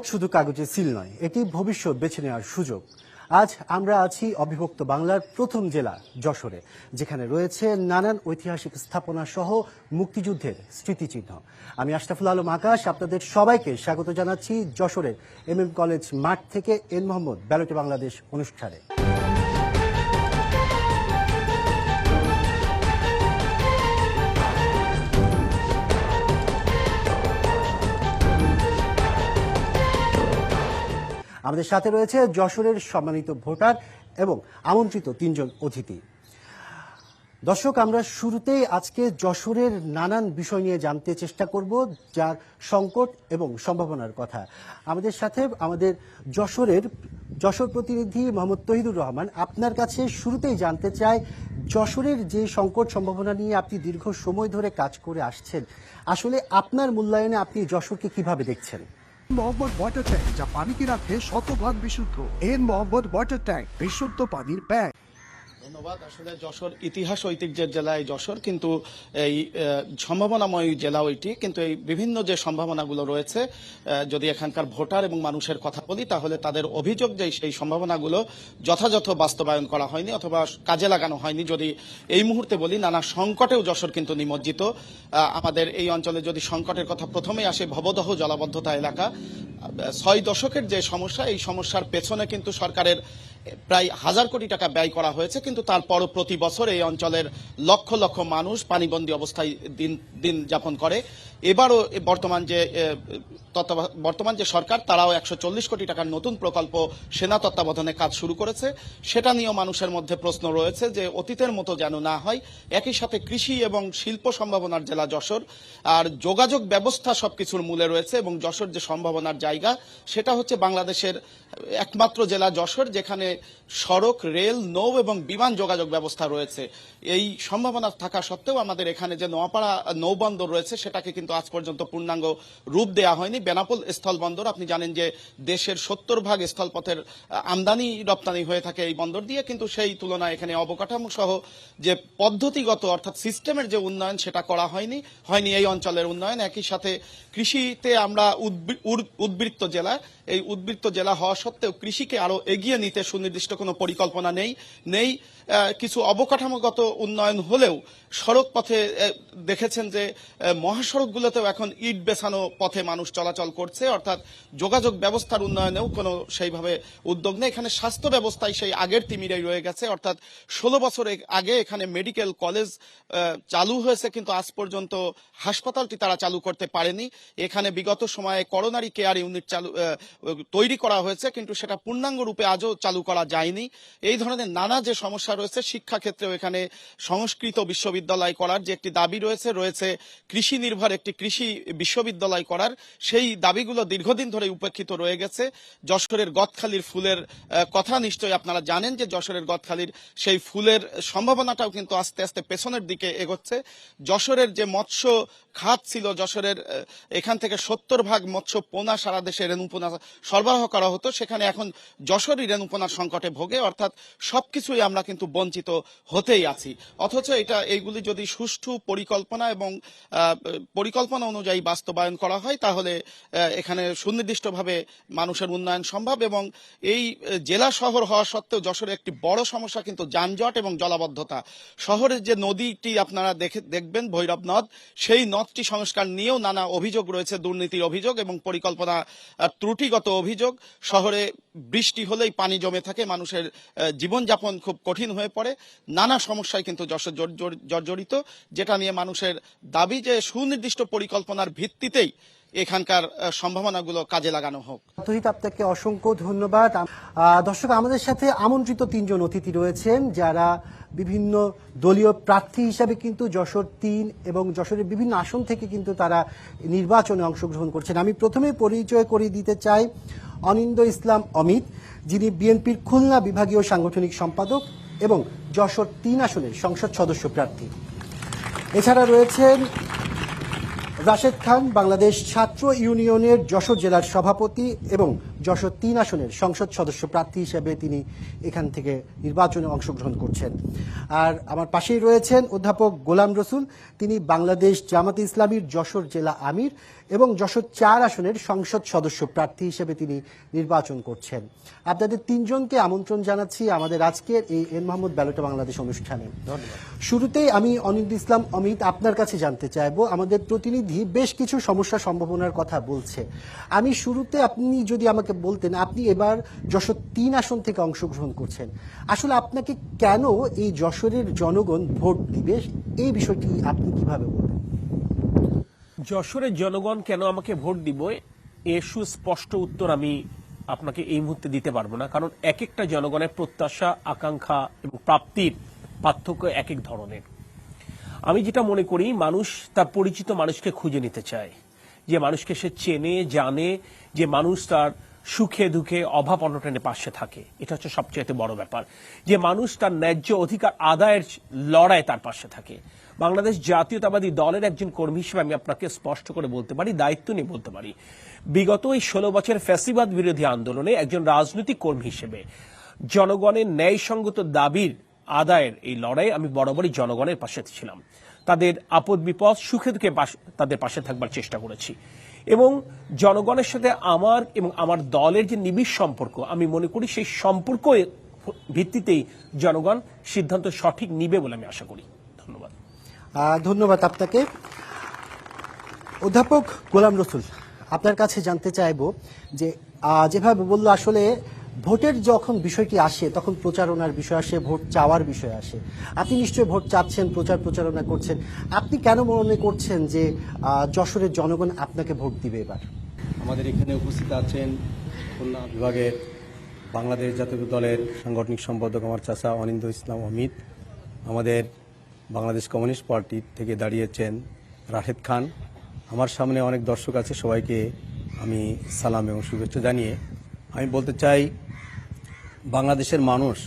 শুধু কাগজে সিল নয়, এটি ভবিষ্যৎ বেছে নেওয়ার সুযোগ। আজ আমরা আছি অবিভক্ত বাংলার প্রথম জেলা যশোরে, যেখানে রয়েছে নানান ঐতিহাসিক স্থাপনা সহ মুক্তিযুদ্ধের স্মৃতিচিহ্ন। আমি আশরাফুল আলম আকাশ আপনাদের সবাইকে স্বাগত জানাচ্ছি যশোরের MM কলেজ মাঠ থেকে এন মোহাম্মদ ব্যালটে বাংলাদেশ অনুষ্ঠানে। আমাদের সাথে রয়েছে যশোরের সম্মানিত ভোটার এবং আমন্ত্রিত 3 জন অতিথি। দর্শক, আমরা শুরুতেই আজকে যশোরের নানান বিষয় নিয়ে জানতে চেষ্টা করব, যার সংকট এবং সম্ভাবনার কথা। আমাদের সাথে আমাদের যশোর প্রতিনিধি মোহাম্মদ তহিদুর রহমান। আপনার কাছে শুরুতেই জানতে চাই, যশোরের যে সংকট সম্ভাবনা নিয়ে আপনি দীর্ঘ সময় ধরে কাজ করে আসছেন, আসলে আপনার মূল্যায়নে আপনি যশোরকে কিভাবে দেখছেন? মোহাম্মদ ওয়াটার ট্যাঙ্ক, যা পানিকে রাখে শতভাগ বিশুদ্ধ। এন মোহাম্মদ ওয়াটার ট্যাঙ্ক, বিশুদ্ধ পানির ব্যাগ। ধন্যবাদ। আসলে যশোর ইতিহাস ঐতিহ্যের জেলায় যশোর, কিন্তু এই সম্ভাবনাময় জেলাও এটি, কিন্তু এই বিভিন্ন যে সম্ভাবনাগুলো রয়েছে, যদি এখানকার ভোটার এবং মানুষের কথা বলি, তাহলে তাদের অভিযোগ যে সেই সম্ভাবনাগুলো যথাযথ বাস্তবায়ন করা হয়নি অথবা কাজে লাগানো হয়নি। যদি এই মুহূর্তে বলি, নানা সংকটেও যশোর কিন্তু নিমজ্জিত। আমাদের এই অঞ্চলে যদি সংকটের কথা প্রথমেই আসে, ভবদহ জলাবদ্ধতা এলাকা, 6 দশকের যে সমস্যা, এই সমস্যার পেছনে কিন্তু সরকারের প্রায় 1000 কোটি টাকা ব্যয় করা হয়েছে, কিন্তু তারপরও প্রতি বছর এই অঞ্চলের লক্ষ লক্ষ মানুষ পানিবন্দী অবস্থায় দিন যাপন করে। এবারও বর্তমান যে সরকার, তারাও 140 কোটি টাকার নতুন প্রকল্প সেনা তত্ত্বাবধানে কাজ শুরু করেছে। সেটা নিয়েও মানুষের মধ্যে প্রশ্ন রয়েছে যে অতীতের মতো যেন না হয়। একই সাথে কৃষি এবং শিল্প সম্ভাবনার জেলা যশোর, আর যোগাযোগ ব্যবস্থা সবকিছুর মূলে রয়েছে। এবং যশোর যে সম্ভাবনার জায়গা, সেটা হচ্ছে বাংলাদেশের একমাত্র জেলা যশোর, যেখানে সড়ক, রেল, নৌ এবং বিমান যোগাযোগ ব্যবস্থা রয়েছে। এই সম্ভাবনা থাকা সত্ত্বেও আমাদের এখানে যে নোয়াপাড়া নৌবন্দর রয়েছে, সেটাকে কিন্তু আজ পর্যন্ত পূর্ণাঙ্গ রূপ দেওয়া হয়নি। বেনাপোল স্থলবন্দর, আপনি জানেন যে দেশের 70% স্থলপথের আমদানি রপ্তানি হয়ে থাকে এই বন্দর দিয়ে, কিন্তু সেই তুলনায় এখানে অবকাঠামো সহ যে পদ্ধতিগত অর্থাৎ সিস্টেমের যে উন্নয়ন, সেটা করা হয়নি এই অঞ্চলের উন্নয়ন। একই সাথে কৃষিতে আমরা উদ্বৃত্ত জেলা, এই উদ্বৃত্ত জেলা হওয়া সত্ত্বেও কৃষিকে আরো এগিয়ে নিতে সুনির্দিষ্ট কোনো পরিকল্পনা নেই। কিছু অবকাঠামোগত উন্নয়ন হলেও সড়ক পথে দেখেছেন যে মহাসড়কগুলোতেও এখন ইট বেছানো পথে মানুষ চলাচল করছে, অর্থাৎ যোগাযোগ ব্যবস্থার উন্নয়নেও কোনো সেইভাবে উদ্যোগ নেই। এখানে স্বাস্থ্য ব্যবস্থায় সেই আগের তিমিরেই রয়ে গেছে, অর্থাৎ 16 বছর আগে এখানে মেডিকেল কলেজ চালু হয়েছে, কিন্তু আজ পর্যন্ত হাসপাতালটি তারা চালু করতে পারেনি। এখানে বিগত সময়ে করোনারি কেয়ার ইউনিট তৈরি করা হয়েছে, কিন্তু সেটা পূর্ণাঙ্গ রূপে আজও চালু করা যায়নি। এই ধরনের নানা যে সমস্যা রয়েছে, শিক্ষাক্ষেত্রেও এখানে সংস্কৃত বিশ্ববিদ্যালয় করার যে একটি দাবি রয়েছে কৃষি নির্ভর একটি কৃষি বিশ্ববিদ্যালয় করার, সেই দাবিগুলো দীর্ঘদিন ধরে উপেক্ষিত রয়ে গেছে। যশোরের গদখালির ফুলের কথা নিশ্চয়ই আপনারা জানেন, যে যশোরের গদখালির সেই ফুলের সম্ভাবনাটাও কিন্তু আস্তে আস্তে পেছনের দিকে এগোচ্ছে। যশোরের যে মৎস্য খাত ছিল, যশোরের এখান থেকে 70% মৎস্য পোনা সারা দেশে রেণুপোনা সরবরাহ করা হতো, সেখানে এখন যশোরই রেণুপোনার সংকটে ভোগে, অর্থাৎ সবকিছুই আমরা কিন্তু বঞ্চিত হতেই আছি। অথচ এইগুলি যদি সুষ্ঠু পরিকল্পনা এবং পরিকল্পনা অনুযায়ী বাস্তবায়ন করা হয়, তাহলে এখানে সুনির্দিষ্টভাবে মানুষের উন্নয়ন সম্ভব। এবং এই জেলা শহর হওয়া সত্ত্বেও যশোরের একটি বড় সমস্যা কিন্তু যানজট এবং জলাবদ্ধতা। শহরের যে নদীটি আপনারা দেখবেন, ভৈরব নদ, সেই নদটি সংস্কার নিয়েও নানা অভিযোগ রয়েছে, দুর্নীতির অভিযোগ এবং পরিকল্পনা ত্রুটিগত অভিযোগ। শহরে বৃষ্টি হলেই পানি জমে থাকে, মানুষের জীবনযাপন খুব কঠিন হয়ে পড়ে। নানা সমস্যায় কিন্তু যশোর জর্জরিত, যেটা নিয়ে মানুষের দাবি যে সুনির্দিষ্ট পরিকল্পনার ভিত্তিতেই এখানকার সম্ভাবনাগুলো কাজে লাগানো হোক। তহিদ, আপনাকে অসংখ্য ধন্যবাদ। দর্শক, আমাদের সাথে আমন্ত্রিত 3 জন অতিথি রয়েছেন, যারা বিভিন্ন দলীয় প্রার্থী হিসাবে কিন্তু যশোর 3 এবং যশোরের বিভিন্ন আসন থেকে কিন্তু তারা নির্বাচনে অংশগ্রহণ করছেন। আমি প্রথমে পরিচয় করিয়ে দিতে চাই অনিন্দ ইসলাম অমিত, যিনি বিএনপির খুলনা বিভাগীয় সাংগঠনিক সম্পাদক এবং যশোর 3 আসনের সংসদ সদস্য প্রার্থী। এছাড়া রয়েছেন রাশেদ খান, বাংলাদেশ ছাত্র ইউনিয়নের যশোর জেলার সভাপতি এবং যশোর 3 আসনের সংসদ সদস্য প্রার্থী হিসেবে তিনি এখান থেকে নির্বাচনে অংশগ্রহণ করছেন। আর আমার পাশেই রয়েছেন অধ্যাপক গোলাম রসুল, তিনি বাংলাদেশ জামাতে ইসলামীর যশোর জেলা আমির এবং যশোর 4 আসনের সংসদ সদস্য প্রার্থী হিসেবে তিনি নির্বাচন করছেন। আপনাদের তিনজনকে আমন্ত্রণ জানাচ্ছি আমাদের আজকের এই এন মোহাম্মদ ব্যালটে বাংলাদেশ অনুষ্ঠানে। শুরুতেই আমি অনিন্দ ইসলাম অমিত আপনার কাছে জানতে চাইবো, আমাদের প্রতিনিধি বেশ কিছু সমস্যা সম্ভাবনার কথা বলছে। আমি শুরুতে আপনি যদি আমাকে বলতেন, আপনি এবার যশোর 3 আসন থেকে অংশগ্রহণ করছেন, আসলে আপনাকে কেন এই যশোরের জনগণ ভোট দিবে এই বিষয়টি আপনি কিভাবে বলবেন? যশোরের জনগণ কেন আমাকে ভোট দিব এর সুস্পষ্ট উত্তর আমি আপনাকে এই মুহূর্তে দিতে পারবো না, কারণ এক একটা জনগণের প্রত্যাশা, আকাঙ্ক্ষা এবং প্রাপ্তির পার্থক্য এক এক ধরনের। আমি যেটা মনে করি, মানুষ তার পরিচিত মানুষকে খুঁজে নিতে চায়, যে মানুষকে সে চেনে জানে, যে মানুষ তার সুখে দুঃখে অভাব অনটনে পাশে থাকে। এটা হচ্ছে সবচেয়ে বড় ব্যাপার, যে মানুষ তার ন্যায্য অধিকার আদায়ের লড়াই তার পাশে থাকে। বাংলাদেশ জাতীয়তাবাদী দলের একজন কর্মী হিসেবে আমি আপনাকে স্পষ্ট করে বলতে পারি, দায়িত্ব নিয়ে বলতে পারি, বিগত এই 16 বছরের ফ্যাসিবাদ বিরোধী আন্দোলনে একজন রাজনৈতিক কর্মী হিসেবে জনগণের ন্যায়সঙ্গত দাবির আদায়ের এই লড়াই আমি বরাবরই জনগণের পাশে ছিলাম। তাদের আপদ বিপদ সুখে দুঃখে তাদের পাশে থাকবার চেষ্টা করেছি এবং জনগণের সাথে আমার এবং আমার দলের যে নিবিড় সম্পর্ক, আমি মনে করি সেই সম্পর্ক ভিত্তিতেই জনগণ সিদ্ধান্ত সঠিক নিবে বলে আমি আশা করি। ধন্যবাদ। ধন্যবাদ আপনাকে। অধ্যাপক গোলাম রসুল, আপনার কাছে জানতে চাইবো যে যেভাবে বললো, আসলে ভোটের যখন বিষয়টি আসে তখন প্রচারণার বিষয় আসে, ভোট চাওয়ার বিষয় আসে। আপনি নিশ্চয়ই ভোট চাচ্ছেন, প্রচারণা করছেন। আপনি কেন মনে করছেন যে যশোরের জনগণ আপনাকে ভোট দিবে এবার? আমাদের এখানে উপস্থিত আছেন খুলনা বিভাগের বাংলাদেশ জাতীয় দলের সাংগঠনিক সম্পাদক আমার চাচা অনিন্দ ইসলাম অমিত, আমাদের বাংলাদেশ কমিউনিস্ট পার্টি থেকে দাঁড়িয়েছেন রাশেদ খান। আমার সামনে অনেক দর্শক আছে, সবাইকে আমি সালাম এবং শুভেচ্ছা জানিয়ে আমি বলতে চাই, বাংলাদেশের মানুষ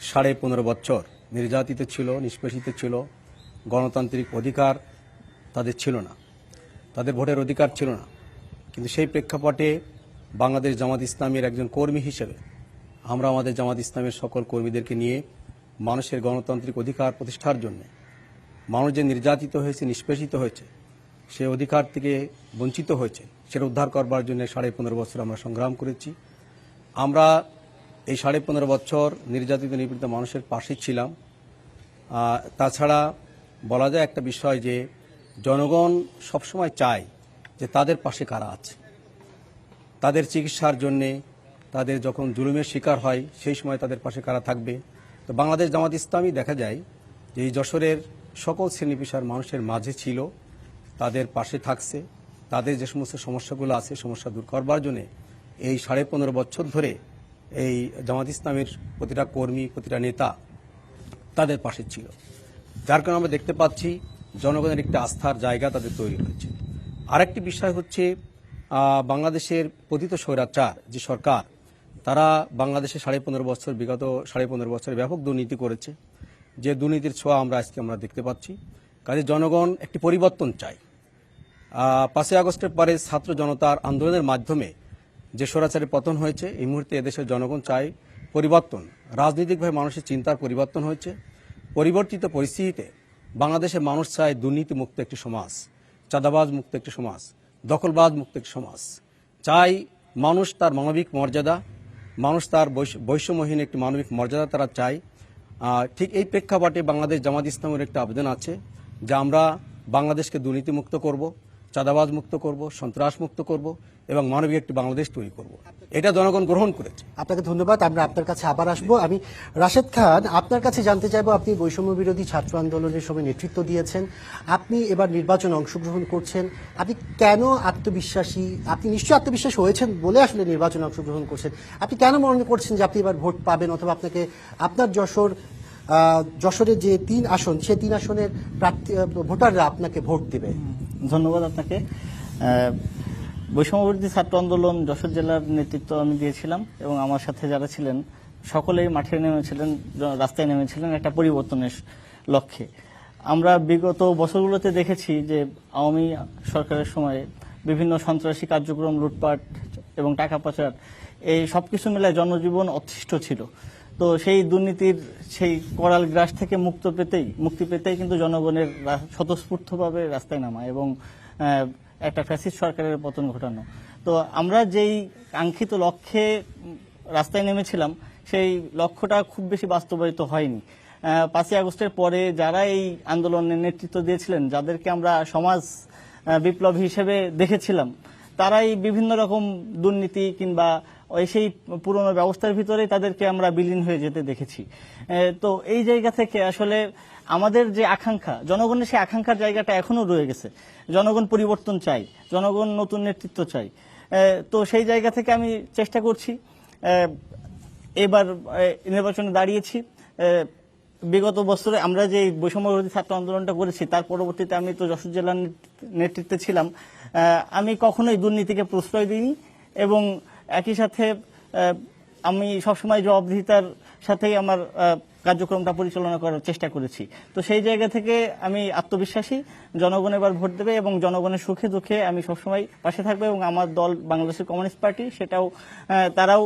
15.5 বছর নির্যাতিত ছিল, নিষ্পেষিত ছিল, গণতান্ত্রিক অধিকার তাদের ছিল না, তাদের ভোটের অধিকার ছিল না। কিন্তু সেই প্রেক্ষাপটে বাংলাদেশ জামাত ইসলামের একজন কর্মী হিসেবে আমরা আমাদের জামাত ইসলামের সকল কর্মীদেরকে নিয়ে মানুষের গণতান্ত্রিক অধিকার প্রতিষ্ঠার জন্য, মানুষ যে নির্যাতিত হয়েছে, নিষ্পেষিত হয়েছে, সে অধিকার থেকে বঞ্চিত হয়েছে, সেটা উদ্ধার করবার জন্য 15.5 বছর আমরা সংগ্রাম করেছি। আমরা এই 15.5 বছর নির্যাতিত নিপীড়িত মানুষের পাশে ছিলাম। তাছাড়া বলা যায় একটা বিষয় যে জনগণ সবসময় চায় যে তাদের পাশে কারা আছে, তাদের চিকিৎসার জন্যে, তাদের যখন জুলুমের শিকার হয় সেই সময় তাদের পাশে কারা থাকবে। তো বাংলাদেশ জামাত ইসলামী দেখা যায় যে এই যশোরের সকল শ্রেণী পেশার মানুষের মাঝে ছিল, তাদের পাশে থাকছে, তাদের যে সমস্ত সমস্যাগুলো আছে সমস্যা দূর করবার জন্য এই 15.5 বছর ধরে এই জামাত ইসলামের প্রতিটা কর্মী, প্রতিটা নেতা তাদের পাশে ছিল। যার কারণে আমরা দেখতে পাচ্ছি জনগণের একটা আস্থার জায়গা তাদের তৈরি হয়েছে। আরেকটি বিষয় হচ্ছে, বাংলাদেশের পতিত স্বৈরাচার যে সরকার, তারা বাংলাদেশে 15.5 বছর, বিগত 15.5 বছরে ব্যাপক দুর্নীতি করেছে। যে দুর্নীতির ছোঁয়া আজকে আমরা দেখতে পাচ্ছি। কাজে জনগণ একটি পরিবর্তন চায়। 5ই আগস্টের পরে ছাত্র জনতার আন্দোলনের মাধ্যমে যে স্বৈরাচারের পতন হয়েছে, এই মুহূর্তে এদেশের জনগণ চায় পরিবর্তন। রাজনৈতিকভাবে মানুষের চিন্তার পরিবর্তন হয়েছে। পরিবর্তিত পরিস্থিতিতে বাংলাদেশের মানুষ চায় দুর্নীতি মুক্ত একটি সমাজ, চাঁদাবাজ মুক্ত একটি সমাজ, দখলবাজ মুক্ত একটি সমাজ। চাই মানুষ তার মানবিক মর্যাদা, মানুষ তার বৈষম্যহীন একটি মানবিক মর্যাদা তারা চায়। ঠিক এই প্রেক্ষাপটে বাংলাদেশ জামাত ইসলামের একটা আবেদন আছে যে আমরা বাংলাদেশকে দুর্নীতি মুক্ত করব, চাঁদাবাজ মুক্ত করব, সন্ত্রাস মুক্ত করব এবং মানবিক একটি বাংলাদেশ তৈরি করব। এটা জনগণ গ্রহণ করেছে। আপনাকে ধন্যবাদ। আমরা আপনার কাছে আবার আসবো। আমি রাশেদ খান, আপনার কাছে জানতে চাইবো, আপনি বৈষম্য বিরোধী ছাত্র আন্দোলনের সময় নেতৃত্ব দিয়েছেন, আপনি এবার নির্বাচনে অংশগ্রহণ করছেন, আপনি কেন আত্মবিশ্বাসী? আপনি নিশ্চয়ই আত্মবিশ্বাসী হয়েছেন বলে আসলে নির্বাচনে অংশগ্রহণ করছেন। আপনি কেন মনে করছেন যে আপনি এবার ভোট পাবেন, অথবা আপনাকে আপনার যশোরের যে 3 আসন, সেই 3 আসনের ভোটাররা আপনাকে ভোট দেবে? ধন্যবাদ আপনাকে। বৈষম্যবিরোধী ছাত্র আন্দোলন যশোর জেলার নেতৃত্ব আমি দিয়েছিলাম এবং আমার সাথে যারা ছিলেন সকলেই মাঠে নেমেছিলেন, রাস্তায় নেমেছিলেন একটা পরিবর্তনের লক্ষ্যে। আমরা বিগত বছরগুলোতে দেখেছি যে আওয়ামী সরকারের সময়ে বিভিন্ন সন্ত্রাসী কার্যক্রম, লুটপাট এবং টাকা পাচার, এই সবকিছু মিলে জনজীবন অতিষ্ঠ ছিল। তো সেই দুর্নীতির সেই করাল গ্রাস থেকে মুক্তি পেতেই কিন্তু জনগণের স্বতঃস্ফূর্তভাবে রাস্তায় নামা এবং একটা ফ্যাসিস্ট সরকারের পতন ঘটানো। তো আমরা যেই কাঙ্ক্ষিত লক্ষ্যে রাস্তায় নেমেছিলাম সেই লক্ষ্যটা খুব বেশি বাস্তবায়িত হয়নি। 5ই আগস্টের পরে যারা এই আন্দোলনের নেতৃত্ব দিয়েছিলেন, যাদেরকে আমরা সমাজ বিপ্লবী হিসেবে দেখেছিলাম, তারাই বিভিন্ন রকম দুর্নীতি কিংবা ওই সেই পুরনো ব্যবস্থার ভিতরেই তাদেরকে আমরা বিলীন হয়ে যেতে দেখেছি। তো এই জায়গা থেকে আসলে আমাদের যে আকাঙ্ক্ষা, জনগণের সেই আকাঙ্ক্ষার জায়গাটা এখনো রয়ে গেছে। জনগণ পরিবর্তন চাই, জনগণ নতুন নেতৃত্ব চাই। তো সেই জায়গা থেকে আমি চেষ্টা করছি, এবার নির্বাচনে দাঁড়িয়েছি। বিগত বছরে আমরা যে বৈষম্যবিরোধী ছাত্র আন্দোলনটা করেছি, তার পরবর্তীতে আমি তো যশোর জেলার নেতৃত্বে ছিলাম। আমি কখনোই দুর্নীতিকে প্রশ্রয় দিইনি এবং একই সাথে আমি সবসময় জবাবদিহিতার সাথেই আমার কার্যক্রমটা পরিচালনা করার চেষ্টা করেছি। তো সেই জায়গা থেকে আমি আত্মবিশ্বাসী, জনগণ এবার ভোট দেবে এবং জনগণের সুখে দুঃখে আমি সবসময় পাশে থাকবো। এবং আমার দল বাংলাদেশের কমিউনিস্ট পার্টি, তারাও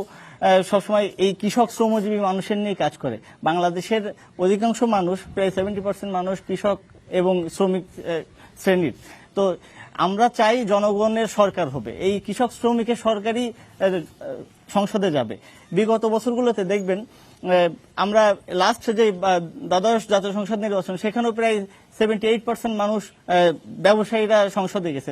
সবসময় এই কৃষক শ্রমজীবী মানুষের নিয়ে কাজ করে। বাংলাদেশের অধিকাংশ মানুষ, প্রায় 70% মানুষ কৃষক এবং শ্রমিক শ্রেণীর। তো আমরা চাই জনগণের সরকার হবে, এই কৃষক শ্রমিকের সরকারই সংসদে যাবে। বিগত বছরগুলোতে দেখবেন আমরা লাস্ট যে দ্বাদশ জাতীয় সংসদ নির্বাচন, সেখানেও প্রায় 78% মানুষ ব্যবসায়ীরা সংসদে গেছে।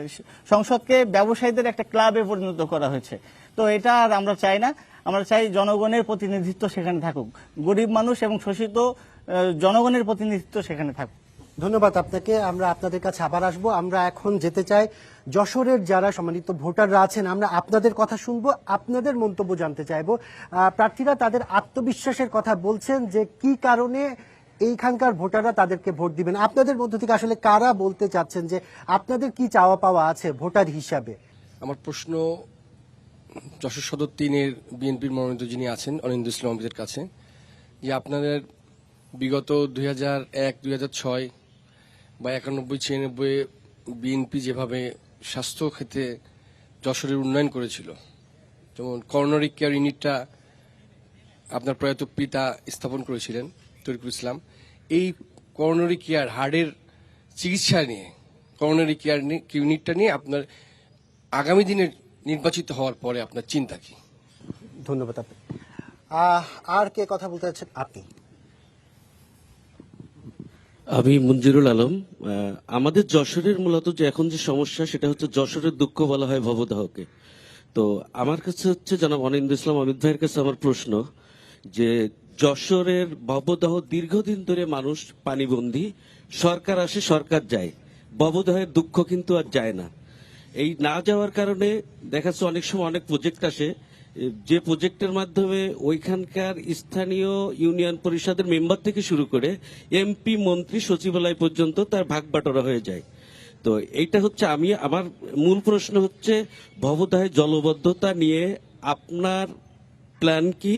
সংসদকে ব্যবসায়ীদের একটা ক্লাবে পরিণত করা হয়েছে। তো এটা আর আমরা চাই না। আমরা চাই জনগণের প্রতিনিধিত্ব সেখানে থাকুক, গরিব মানুষ এবং শোষিত জনগণের প্রতিনিধিত্ব সেখানে থাকুক। ধন্যবাদ আপনাকে। আমরা আপনাদের কাছে আবার আসবো। আমরা এখন যেতে চাই যশোরের যারা সম্মানিত ভোটাররা আছেন, আমরা আপনাদের কথা শুনবো, আপনাদের মন্তব্য জানতে চাইবো। প্রার্থীরা তাদের আত্মবিশ্বাসের কথা বলছেন যে কি কারণে এইখানকার ভোটাররা তাদেরকে ভোট দিবেন। আপনাদের মধ্য থেকে আসলে কারা বলতে চাচ্ছেন যে আপনাদের কি চাওয়া পাওয়া আছে ভোটার হিসাবে? আমার প্রশ্ন যশোর সদর 3-এর বিএনপির মনোনীত যিনি আছেন অনিন্দ ইসলাম অমিতের কাছে, যে আপনাদের বিগত 2001, 2006 বা 91-96 বিএনপি যেভাবে স্বাস্থ্য ক্ষেত্রে যশোরের উন্নয়ন করেছিল, যেমন করোনারি কেয়ার ইউনিটটা আপনার প্রয়াত পিতা স্থাপন করেছিলেন তরিকুল ইসলাম, এই করোনারি কেয়ার হার্টের চিকিৎসা নিয়ে করোনারি কেয়ার ইউনিটটা নিয়ে আপনার আগামী দিনের নির্বাচিত হওয়ার পরে আপনার চিন্তা কি? ধন্যবাদ আপনি। আর কে কথা বলতে চাচ্ছেন? আপনি। আমি মঞ্জুরুল আলম। আমাদের যশোরের মূলত যে এখন যে সমস্যা, সেটা হচ্ছে যশোরের দুঃখ বলা হয় ভবদাহকে। তো আমার কাছে হচ্ছে জনাব অনিন্দ ইসলাম অমিত ভাইয়ের কাছে আমার প্রশ্ন, যে যশোরের ভবদাহ দীর্ঘদিন ধরে মানুষ পানিবন্দী, সরকার আসে সরকার যায়, ভবদাহের দুঃখ কিন্তু আর যায় না। এই না যাওয়ার কারণে দেখা যাচ্ছে অনেক সময় অনেক প্রজেক্ট আসে, যে প্রজেক্টের মাধ্যমে ওইখানকার স্থানীয় ইউনিয়ন পরিষদের মেম্বার থেকে শুরু করে এমপি, মন্ত্রী, সচিবালয় পর্যন্ত তার ভাগ বাটোয়ারা হয়ে যায়। তো এইটা হচ্ছে আমার মূল প্রশ্ন হচ্ছে ভবদাহের জলবদ্ধতা নিয়ে আপনার প্ল্যান কি,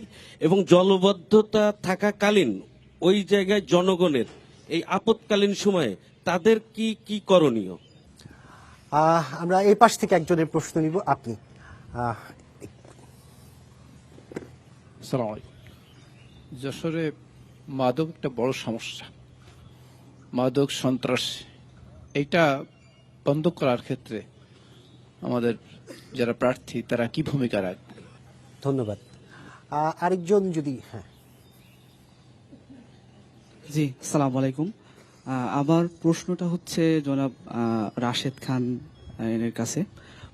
এবং জলবদ্ধতা থাকাকালীন ওই জায়গায় জনগণের এই আপৎকালীন সময়ে তাদের কি কি করণীয়? আমরা এই পাশ থেকে একজনের প্রশ্ন নিব। আপনি। আসসালামু আলাইকুম। যশোরে মাদক একটা বড় সমস্যা, মাদক সন্ত্রাস, এইটা বন্ধ করার ক্ষেত্রে আমাদের যারা প্রার্থী তারা কি ভূমিকা রাখবে? ধন্যবাদ। আরেকজন যদি। হ্যাঁ, জি, আসসালামু আলাইকুম। আমার প্রশ্নটা হচ্ছে জনাব রাশেদ খান এর কাছে।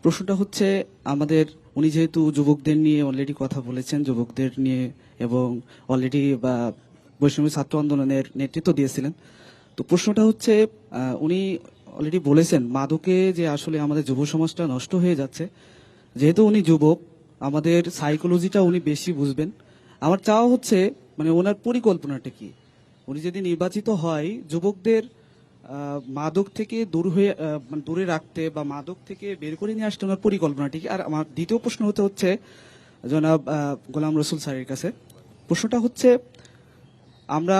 প্রশ্নটা হচ্ছে আমাদের, উনি যেহেতু যুবকদের নিয়ে অলরেডি কথা বলেছেন, যুবকদের নিয়ে, এবং অলরেডি বৈষম্য ছাত্র আন্দোলনের নেতৃত্ব দিয়েছিলেন। তো প্রশ্নটা হচ্ছে উনি অলরেডি বলেছেন মাদকে যে আসলে আমাদের যুব সমাজটা নষ্ট হয়ে যাচ্ছে। যেহেতু উনি যুবক, আমাদের সাইকোলজিটা উনি বেশি বুঝবেন। আমার চাওয়া হচ্ছে মানে ওনার পরিকল্পনাটা কি, উনি যদি নির্বাচিত হয় যুবকদের মাদক থেকে দূরে রাখতে বা মাদক থেকে বের করে নিয়ে আসতে ওনার পরিকল্পনাটি কি? আর আমার দ্বিতীয় প্রশ্ন হচ্ছে জনাব গোলাম রসুল স্যারের কাছে। প্রশ্নটা হচ্ছে আমরা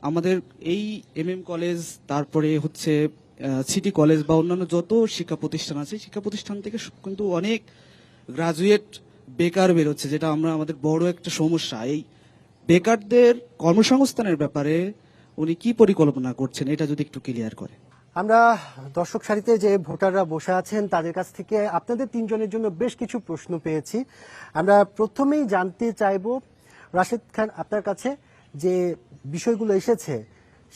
আমাদের এই MM কলেজ, তারপরে হচ্ছে সিটি কলেজ বা অন্যান্য যত শিক্ষা প্রতিষ্ঠান আছে, শিক্ষা প্রতিষ্ঠান থেকে কিন্তু অনেক গ্রাজুয়েট বেকার বেরোচ্ছে, যেটা আমরা আমাদের বড় একটা সমস্যা। এই বেকারদের কর্মসংস্থানের ব্যাপারে উনি কি পরিকল্পনা করছেন, এটা যদি একটু ক্লিয়ার করে। আমরা দর্শক সারিতে যে ভোটাররা বসে আছেন তাদের কাছ থেকে আপনাদের তিনজনের জন্য বেশ কিছু প্রশ্ন পেয়েছি। আমরা প্রথমেই জানতে চাইব রাশেদ খান আপনার কাছে, যে বিষয়গুলো এসেছে,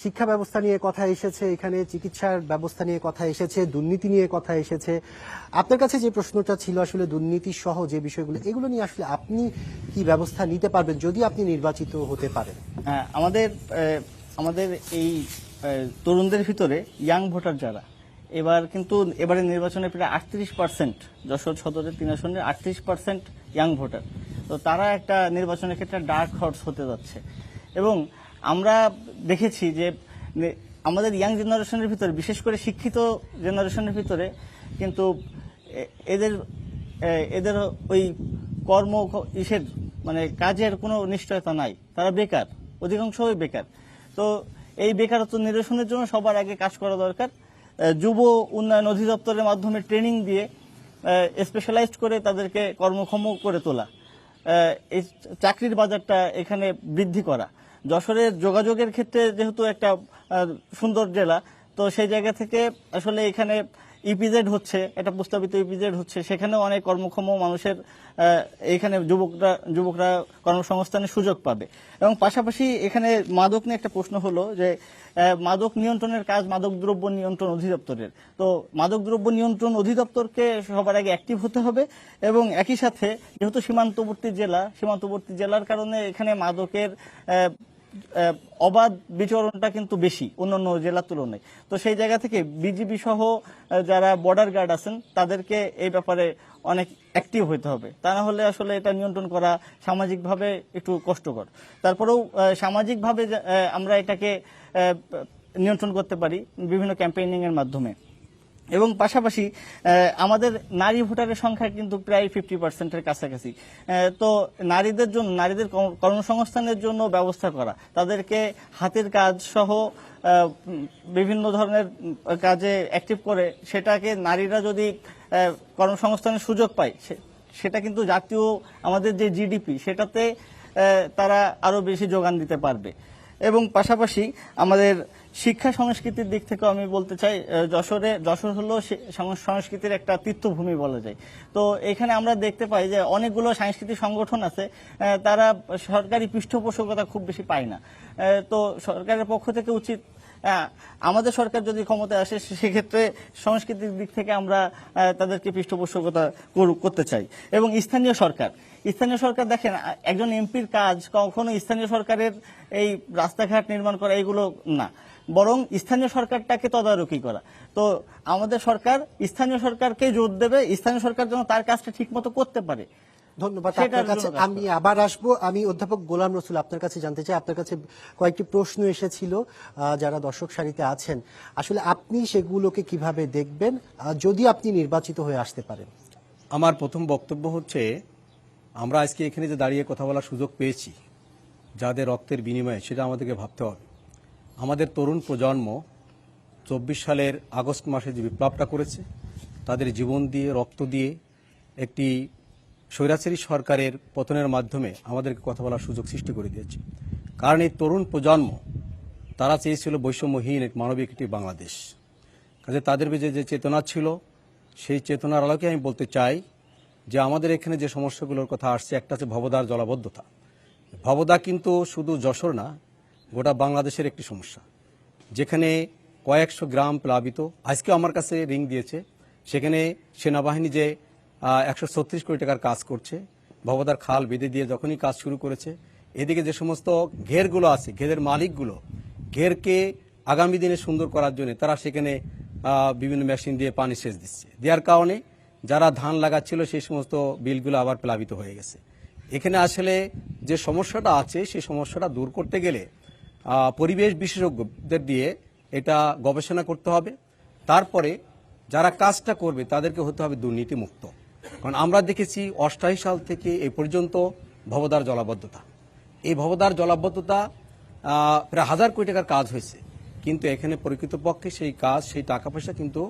শিক্ষা ব্যবস্থা নিয়ে কথা এসেছে, এখানে চিকিৎসার ব্যবস্থা নিয়ে কথা এসেছে, দুর্নীতি নিয়ে কথা এসেছে। আপনার কাছে যে প্রশ্নটা ছিল আসলে দুর্নীতি সহ যে বিষয়গুলো, এগুলো নিয়ে আসলে আপনি কি ব্যবস্থা নিতে পারবেন যদি আপনি নির্বাচিত হতে পারেন? হ্যাঁ, আমাদের এই তরুণদের ভিতরে ইয়াং ভোটার যারা, এবারে নির্বাচনে প্রায় 38%, যশোর সদরের 3 আসনের 38% ইয়াং ভোটার। তো তারা একটা নির্বাচনের ক্ষেত্রে ডার্ক হর্স হতে যাচ্ছে। এবং আমরা দেখেছি যে আমাদের ইয়াং জেনারেশনের ভিতরে, বিশেষ করে শিক্ষিত জেনারেশনের ভিতরে কিন্তু এদের ওই কর্ম মানে কাজের কোনো নিশ্চয়তা নাই, তারা বেকার, অধিকাংশই বেকার। তো এই বেকারত্ব নিরসনের জন্য সবার আগে কাজ করা দরকার। যুব উন্নয়ন অধিদপ্তরের মাধ্যমে ট্রেনিং দিয়ে স্পেশালাইজড করে তাদেরকে কর্মক্ষম করে তোলা, এই চাকরির বাজারটা এখানে বৃদ্ধি করা। যশোরের যোগাযোগের ক্ষেত্রে যেহেতু একটা সুন্দর জেলা, তো সেই জায়গা থেকে আসলে এখানে ইপিজেড হচ্ছে, একটা প্রস্তাবিত ইপিজেড হচ্ছে, সেখানেও অনেক কর্মক্ষম মানুষের এখানে যুবকরা কর্মসংস্থানের সুযোগ পাবে। এবং পাশাপাশি এখানে মাদক নিয়ে একটা প্রশ্ন হলো যে মাদক নিয়ন্ত্রণের কাজ মাদকদ্রব্য নিয়ন্ত্রণ অধিদপ্তরের। তো মাদকদ্রব্য নিয়ন্ত্রণ অধিদপ্তরকে সবার আগে অ্যাক্টিভ হতে হবে। এবং একই সাথে যেহেতু সীমান্তবর্তী জেলার কারণে এখানে মাদকের অবাধ বিচরণটা কিন্তু বেশি অন্যান্য জেলার তুলনায়। তো সেই জায়গা থেকে বিজিবি সহ যারা বর্ডার গার্ড আছেন তাদেরকে এই ব্যাপারে অনেক অ্যাক্টিভ হতে হবে, তা না হলে আসলে এটা নিয়ন্ত্রণ করা সামাজিকভাবে একটু কষ্টকর। তারপরেও সামাজিকভাবে আমরা এটাকে নিয়ন্ত্রণ করতে পারি বিভিন্ন ক্যাম্পেইনিং এর মাধ্যমে। এবং পাশাপাশি আমাদের নারী ভোটারের সংখ্যা কিন্তু প্রায় 50%-এর কাছাকাছি। তো নারীদের কর্মসংস্থানের জন্য ব্যবস্থা করা, তাদেরকে হাতের কাজ সহ বিভিন্ন ধরনের কাজে অ্যাক্টিভ করে, সেটাকে নারীরা যদি কর্মসংস্থানের সুযোগ পায়, সেটা কিন্তু জাতীয় আমাদের যে জিডিপি সেটাতে তারা আরো বেশি যোগান দিতে পারবে। এবং পাশাপাশি আমাদের শিক্ষা সংস্কৃতির দিক থেকে আমি বলতে চাই, যশোর হলো সংস্কৃতির একটা তীর্থভূমি বলা যায়। তো এখানে আমরা দেখতে পাই যে অনেকগুলো সাংস্কৃতিক সংগঠন আছে, তারা সরকারি পৃষ্ঠপোষকতা খুব বেশি পায় না। তো সরকারের পক্ষ থেকে উচিত, আমাদের সরকার যদি ক্ষমতায় আসে সেক্ষেত্রে সংস্কৃতির দিক থেকে আমরা তাদেরকে পৃষ্ঠপোষকতা করতে চাই। এবং স্থানীয় সরকার দেখেন, একজন এমপির কাজ কখনো স্থানীয় সরকারের এই রাস্তাঘাট নির্মাণ করা এগুলো না, বরং স্থানীয় সরকারটাকে তদারকি করা। তো আমাদের সরকার স্থানীয় সরকারকে জোর দেবে, স্থানীয় সরকার যেন তার কাজটা ঠিক মতো করতে পারে। ধন্যবাদ আপনার কাছে। আমি আবার আসবো। আমি অধ্যাপক গোলাম রসুল আপনার কাছে জানতে চাই, আপনার কাছে কয়েকটি প্রশ্ন এসেছিল যারা দর্শক সারিতে আছেন, আসলে আপনি সেগুলোকে কিভাবে দেখবেন যদি আপনি নির্বাচিত হয়ে আসতে পারেন? আমার প্রথম বক্তব্য হচ্ছে, আমরা আজকে এখানে যে দাঁড়িয়ে কথা বলার সুযোগ পেয়েছি, যাদের রক্তের বিনিময়ে, সেটা আমাদেরকে ভাবতে হবে। আমাদের তরুণ প্রজন্ম 24 সালের আগস্ট মাসে যে বিপ্লবটা করেছে, তাদের জীবন দিয়ে, রক্ত দিয়ে একটি স্বৈরাচারী সরকারের পতনের মাধ্যমে আমাদেরকে কথা বলার সুযোগ সৃষ্টি করে দিয়েছে। কারণ এই তরুণ প্রজন্ম, তারা চেয়েছিল বৈষম্যহীন এক মানবিক একটি বাংলাদেশ। কাজে তাদের যে চেতনা ছিল, সেই চেতনার আলোকে আমি বলতে চাই যে আমাদের এখানে যে সমস্যাগুলোর কথা আসছে, একটা হচ্ছে ভবদার জলাবদ্ধতা। ভবদা কিন্তু শুধু যশোর না, গোটা বাংলাদেশের একটি সমস্যা, যেখানে কয়েকশো গ্রাম প্লাবিত। আজকে আমার কাছে রিং দিয়েছে, সেখানে সেনাবাহিনী যে 136 কোটি টাকার কাজ করছে, ভবদার খাল বেঁধে দিয়ে যখনই কাজ শুরু করেছে, এদিকে যে সমস্ত ঘেরগুলো আছে, ঘেরের মালিকগুলো ঘেরকে আগামী দিনে সুন্দর করার জন্য তারা সেখানে বিভিন্ন মেশিন দিয়ে পানি সেচ দিচ্ছে, দেওয়ার কারণে যারা ধান লাগাচ্ছিল সেই সমস্ত বিলগুলো আবার প্লাবিত হয়ে গেছে। এখানে আসলে যে সমস্যাটা আছে, সেই সমস্যাটা দূর করতে গেলে পরিবেশ বিশেষজ্ঞদের দিয়ে এটা গবেষণা করতে হবে। তারপরে যারা কাজটা করবে তাদেরকে হতে হবে দুর্নীতিমুক্ত। কারণ আমরা দেখেছি 88 সাল থেকে এই পর্যন্ত ভবদার জলাবদ্ধতা, এই ভবদার জলাবদ্ধতা প্রায় 1000 কোটি টাকার কাজ হয়েছে, কিন্তু এখানে প্রকৃতপক্ষে সেই কাজ, সেই টাকা পয়সা কিন্তু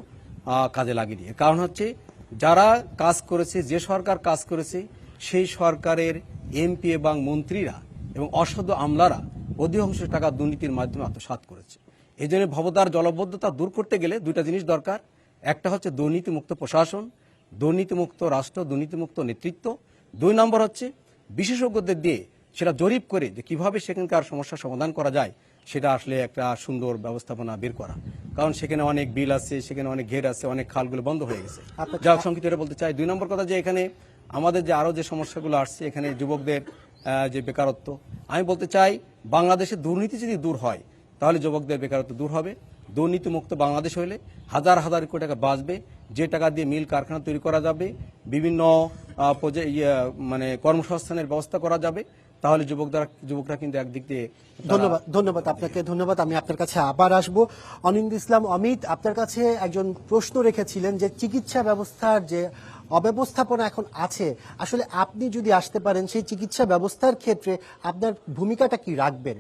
কাজে লাগেনি। কারণ হচ্ছে যারা কাজ করেছে, যে সরকার কাজ করেছে, সেই সরকারের এমপি এবং মন্ত্রীরা এবং অসাধু আমলারা অধিকাংশ টাকা দুর্নীতির মাধ্যমে আত্মসাৎ করেছে। এই জন্য ভবতার জলবদ্ধতা দূর করতে গেলে দুইটা জিনিস দরকার। একটা হচ্ছে দুর্নীতিমুক্ত প্রশাসন, দুর্নীতিমুক্ত রাষ্ট্র, দুর্নীতিমুক্ত নেতৃত্ব। 2 নম্বর হচ্ছে বিশেষজ্ঞদের দিয়ে সেটা জরিপ করে যে কিভাবে সেখানকার সমস্যার সমাধান করা যায়, সেটা আসলে একটা সুন্দর ব্যবস্থাপনা বের করা। কারণ সেখানে অনেক বিল আছে, সেখানে অনেক ঘের আছে, অনেক খালগুলো বন্ধ হয়ে গেছে। যা সংক্ষিপ্ত করে বলতে চাই। 2 নম্বর কথা যে এখানে আমাদের যে আরো যে সমস্যাগুলো আসছে, এখানে যুবকদের যে বেকারত্ব, আমি বলতে চাই বাংলাদেশে দুর্নীতি যদি দূর হয় তাহলে যুবকদের বেকারত্ব দূর হবে। দুর্নীতিমুক্ত বাংলাদেশ হলে হাজার হাজার কোটি টাকা বাঁচবে, যে টাকা দিয়ে মিল কারখানা তৈরি করা যাবে, বিভিন্ন মানে কর্মসংস্থানের ব্যবস্থা করা যাবে, তাহলে যুবকরা কিন্তু একদিক দিয়ে। ধন্যবাদ আপনাকে, ধন্যবাদ। আমি আপনার কাছে আবার আসবো। অনিন্দ ইসলাম অমিত, আপনার কাছে একজন প্রশ্ন রেখেছিলেন যে চিকিৎসা ব্যবস্থার যে অব্যবস্থাপনা এখন আছে, আসলে আপনি যদি আসতে পারেন সেই চিকিৎসা ব্যবস্থার ক্ষেত্রে আপনার ভূমিকাটা কি রাখবেন?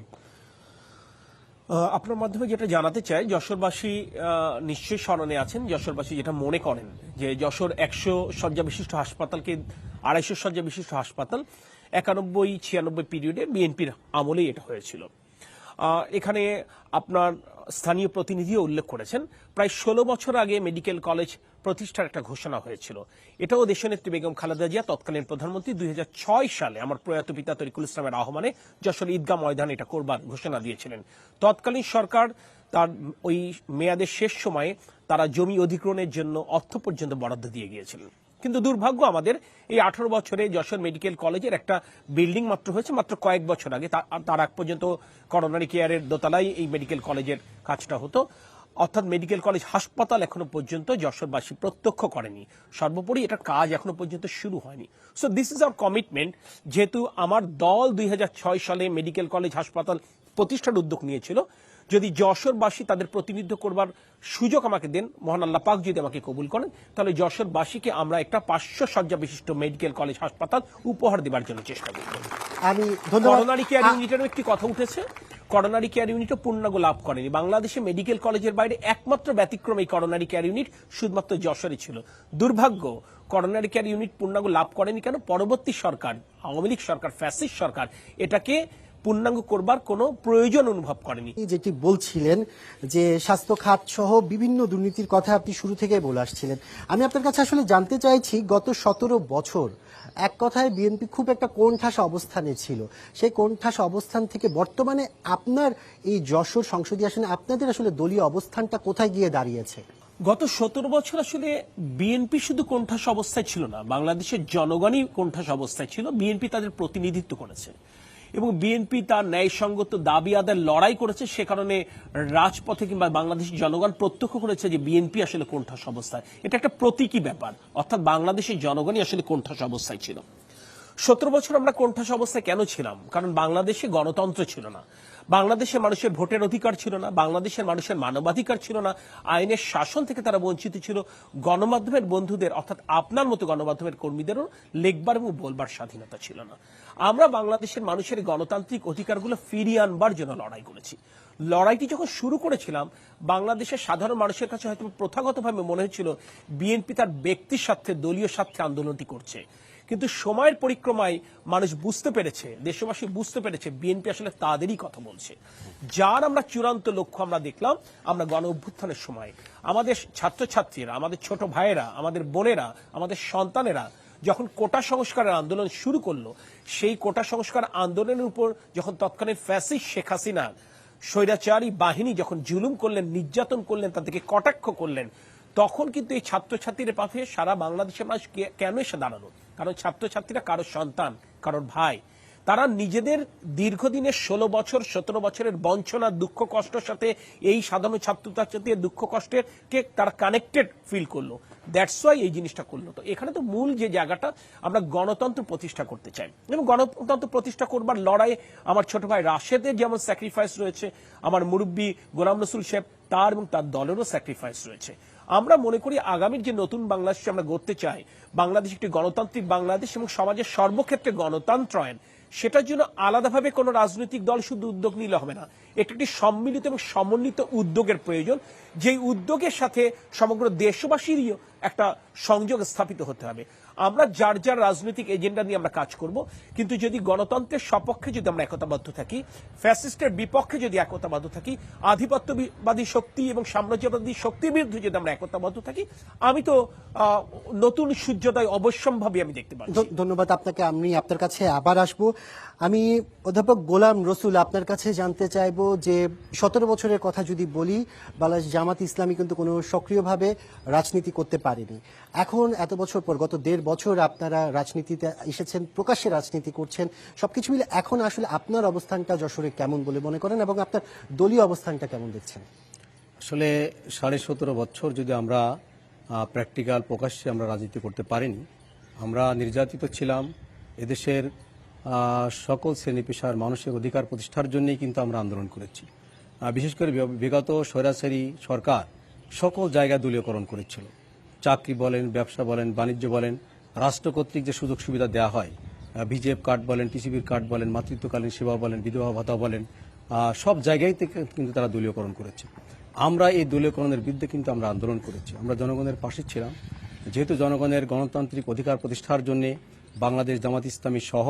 আপনার মাধ্যমে যেটা জানাতে চাই, যশোরবাসী নিশ্চয়ই স্মরণে আছেন। যশোরবাসী যেটা মনে করেন যে যশোর 100 শয্যা বিশিষ্ট হাসপাতালকে 250 শয্যা বিশিষ্ট হাসপাতাল 91-96 পিরিয়ডে বিএনপির আমলেই এটা হয়েছিল। এখানে আপনার স্থানীয় প্রতিনিধিও উল্লেখ করেছেন প্রায় 16 বছর আগে মেডিকেল কলেজ প্রতিষ্ঠার একটা ঘোষণা হয়েছিল। এটাও দেশনেত্রী বেগম খালেদা জিয়া তৎকালীন প্রধানমন্ত্রী 2006 সালে আমার প্রয়াত পিতা তরিকুল ইসলামের আহ্বানে যশোর ঈদগাহ ময়দানে এটা করবার ঘোষণা দিয়েছিলেন। তৎকালীন সরকার তার ওই মেয়াদের শেষ সময়ে তারা জমি অধিগ্রহণের জন্য অর্থ পর্যন্ত বরাদ্দ দিয়ে গিয়েছিলেন। কিন্তু দুর্ভাগ্য আমাদের এই 18 বছরে যশোর মেডিকেল কলেজের একটা বিল্ডিং মাত্র হয়েছে মাত্র কয়েক বছর আগে। তার আগ পর্যন্ত করোনারি কেয়ারের দোতলায় এই মেডিকেল কলেজের কাজটা হতো। অর্থাৎ মেডিকেল কলেজ হাসপাতাল এখনো পর্যন্ত যশোরবাসী প্রত্যক্ষ করেনি। সর্বোপরি এটার কাজ এখনো পর্যন্ত শুরু হয়নি। So this is our commitment. যেহেতু আমার দল 2006 সালে মেডিকেল কলেজ হাসপাতাল প্রতিষ্ঠার উদ্যোগ নিয়েছিল, যদি যশোরবাসী তাদের প্রতিনিধিত্ব করবার সুযোগ আমাকে দেন, মহান আল্লাহ পাক যদি আমাকে কবুল করেন, তাহলে যশোরবাসীকে আমরা একটা 500 শয্যা বিশিষ্ট মেডিকেল কলেজ হাসপাতাল উপহার দেবার জন্য চেষ্টা করব। আমি ধন্যবাদ। করোনারি কেয়ার ইউনিটেরও একটি কথা উঠেছে। করোনারি কেয়ার ইউনিটও পূর্ণাঙ্গ লাভ করেনি। বাংলাদেশে মেডিকেল কলেজের বাইরে একমাত্র ব্যতিক্রম এই করোনারি কেয়ার ইউনিট শুধুমাত্র যশোরে ছিল। দুর্ভাগ্য, করোনারি কেয়ার ইউনিট পূর্ণাঙ্গ লাভ করেনি কেন? পরবর্তী সরকার, আওয়ামী লীগ সরকার, ফ্যাসিস্ট সরকার এটাকে পূর্ণাঙ্গ করবার কোনো প্রয়োজন অনুভব করেনি। যেটি বলছিলেন যে স্বাস্থ্য খাত সহ বিভিন্ন দুর্নীতির কথা আপনি শুরু থেকে বলে আসছিলেন, আমি আপনার কাছে আসলে জানতে চাইছি গত 17 বছর এক কথায় বিএনপি খুব একটা কোণঠাসা অবস্থানে ছিল। সেই কোণঠাসা অবস্থান থেকে বর্তমানে আপনার এই যশোর সংসদীয় আসনে আপনাদের আসলে দলীয় অবস্থানটা কোথায় গিয়ে দাঁড়িয়েছে? গত 17 বছর আসলে বিএনপি শুধু কোণঠাসা অবস্থায় ছিল না, বাংলাদেশের জনগণই কোণঠাসা অবস্থায় ছিল। বিএনপি তাদের প্রতিনিধিত্ব করেছে এবং বিএনপি তার ন্যায়সঙ্গত দাবি আদায়ের লড়াই করেছে। সে কারণে রাজপথে কিংবা বাংলাদেশের জনগণ প্রত্যক্ষ করেছে যে বিএনপি আসলে কোণঠাসা অবস্থায়। এটা একটা প্রতীকী ব্যাপার, অর্থাৎ বাংলাদেশের জনগণই আসলে কোণঠাসা অবস্থায় ছিল। 17 বছর আমরা কোণঠাসা অবস্থায় কেন ছিলাম? কারণ বাংলাদেশে গণতন্ত্র ছিল না, বাংলাদেশের মানুষের ভোটের অধিকার ছিল না, বাংলাদেশের মানুষের মানবাধিকার ছিল না, আইনের শাসন থেকে তারা বঞ্চিত ছিল। গণমাধ্যমের বন্ধুদের অর্থাৎ আপনার মতো গণমাধ্যমের কর্মীদেরও লেখবার এবং বলবার স্বাধীনতা ছিল না। আমরা বাংলাদেশের মানুষের গণতান্ত্রিক অধিকারগুলো ফিরিয়ে আনবার জন্য লড়াই করেছি। লড়াইটি যখন শুরু করেছিলাম, বাংলাদেশের সাধারণ মানুষের কাছে হয়তো প্রথাগতভাবে মনে হচ্ছিল বিএনপি তার ব্যক্তির স্বার্থে, দলীয় স্বার্থে আন্দোলনটি করছে। কিন্তু সময়ের পরিক্রমায় মানুষ বুঝতে পেরেছে, দেশবাসী বুঝতে পেরেছে বিএনপি আসলে তাদেরই কথা বলছে, যার আমরা চূড়ান্ত লক্ষ্য আমরা দেখলাম। আমরা গণ অভ্যুত্থানের সময় আমাদের ছাত্রছাত্রীরা, আমাদের ছোট ভাইয়েরা, আমাদের বোনেরা, আমাদের সন্তানেরা যখন কোটা সংস্কারের আন্দোলন শুরু করলো, সেই কোটা সংস্কার আন্দোলনের উপর যখন তৎকালীন ফ্যাসিস্ট শেখ হাসিনা স্বৈরাচারী বাহিনী যখন জুলুম করলেন, নির্যাতন করলেন, তাদেরকে কটাক্ষ করলেন, তখন কিন্তু এই ছাত্রছাত্রীদের পাশে সারা বাংলাদেশের মানুষ কেন এসে দাঁড়ানো? কারণ ছাত্রছাত্রীরা কারোর সন্তান, কারোর ভাই। তারা নিজেদের দীর্ঘদিনের 16 বছর 17 বছরের বঞ্চনা, দুঃখ কষ্টের সাথে এই সাধারণ ছাত্রছাত্রীদের দুঃখ কষ্টের কে তারা কানেক্টেড ফিল করলো। দ্যাটস ওয়াই এই জিনিসটা করলো। তো এখানে তো মূল যে জায়গাটা, আমরা গণতন্ত্র প্রতিষ্ঠা করতে চাই এবং গণতন্ত্র প্রতিষ্ঠা করবার লড়াইয়ে আমার ছোট ভাই রাশেদের যেমন স্যাক্রিফাইস রয়েছে, আমার মুরব্বী গোলাম রসুল সাহেব তার এবং তার দলেরও স্যাক্রিফাইস রয়েছে। আমরা মনে করি আগামীর যে নতুন বাংলাদেশ আমরা গড়তে চাই, বাংলাদেশ একটি গণতান্ত্রিক বাংলাদেশ এবং সমাজের সর্বক্ষেত্রে গণতন্ত্রায়ন, সেটার জন্য আলাদাভাবে কোনো রাজনৈতিক দল শুধু উদ্যোগ নিলে হবে না, একটি সম্মিলিত এবং সমন্বিত উদ্যোগের প্রয়োজন, যেই উদ্যোগের সাথে সমগ্র দেশবাসীরও একটা সংযোগ স্থাপিত হতে হবে। আমরা যার যার রাজনৈতিক এজেন্ডা নিয়ে আমরা কাজ করব, কিন্তু যদি গণতন্ত্রের সপক্ষে যদি আমরা একতাবদ্ধ থাকি, ফ্যাসিস্টের বিপক্ষে যদি একতাবদ্ধ থাকি, আধিপত্যবাদী শক্তি এবং সাম্রাজ্যবাদী শক্তির বিরুদ্ধে যদি আমরা একতাবদ্ধ থাকি, আমি তো নতুন সূর্যোদয় অবশ্যম্ভাবী আমি দেখতে পাচ্ছি। ধন্যবাদ আপনাকে। আমি আপনার কাছে আবার আসব। আমি অধ্যাপক গোলাম রসুল আপনার কাছে জানতে চাইবো যে 17 বছরের কথা যদি বলি, বাংলাদেশ জামাত ইসলামী কিন্তু কোনো সক্রিয়ভাবে রাজনীতি করতে পারেনি। এখন এত বছর পর, গত 1.5 বছর আপনারা রাজনীতিতে এসেছেন, প্রকাশ্যে রাজনীতি করছেন, সবকিছু মিলে এখন আসলে আপনার অবস্থানটা যশোরে কেমন বলে মনে করেন এবং আপনার দলীয় অবস্থানটা কেমন দেখছেন? আসলে 17.5 বছর যদি আমরা প্র্যাকটিক্যাল প্রকাশ্যে আমরা রাজনীতি করতে পারিনি, আমরা নির্যাতিত ছিলাম। এদেশের সকল শ্রেণী পেশার মানুষের অধিকার প্রতিষ্ঠার জন্যই কিন্তু আমরা আন্দোলন করেছি। বিশেষ করে বিগত স্বৈরাচারী সরকার সকল জায়গায় দলীয়করণ করেছিল। চাকরি বলেন, ব্যবসা বলেন, বাণিজ্য বলেন, রাষ্ট্র কর্তৃক যে সুযোগ সুবিধা দেওয়া হয়, বিজেপ কার্ড বলেন, টিসিবির কার্ড বলেন, মাতৃত্বকালীন সেবা বলেন, বিধবা ভাতা বলেন, সব জায়গায় থেকে কিন্তু তারা দলীয়করণ করেছে। আমরা এই দলীয়করণের বিরুদ্ধে কিন্তু আমরা আন্দোলন করেছি। আমরা জনগণের পাশে ছিলাম। যেহেতু জনগণের গণতান্ত্রিক অধিকার প্রতিষ্ঠার জন্য বাংলাদেশ জামাত ইসলামী সহ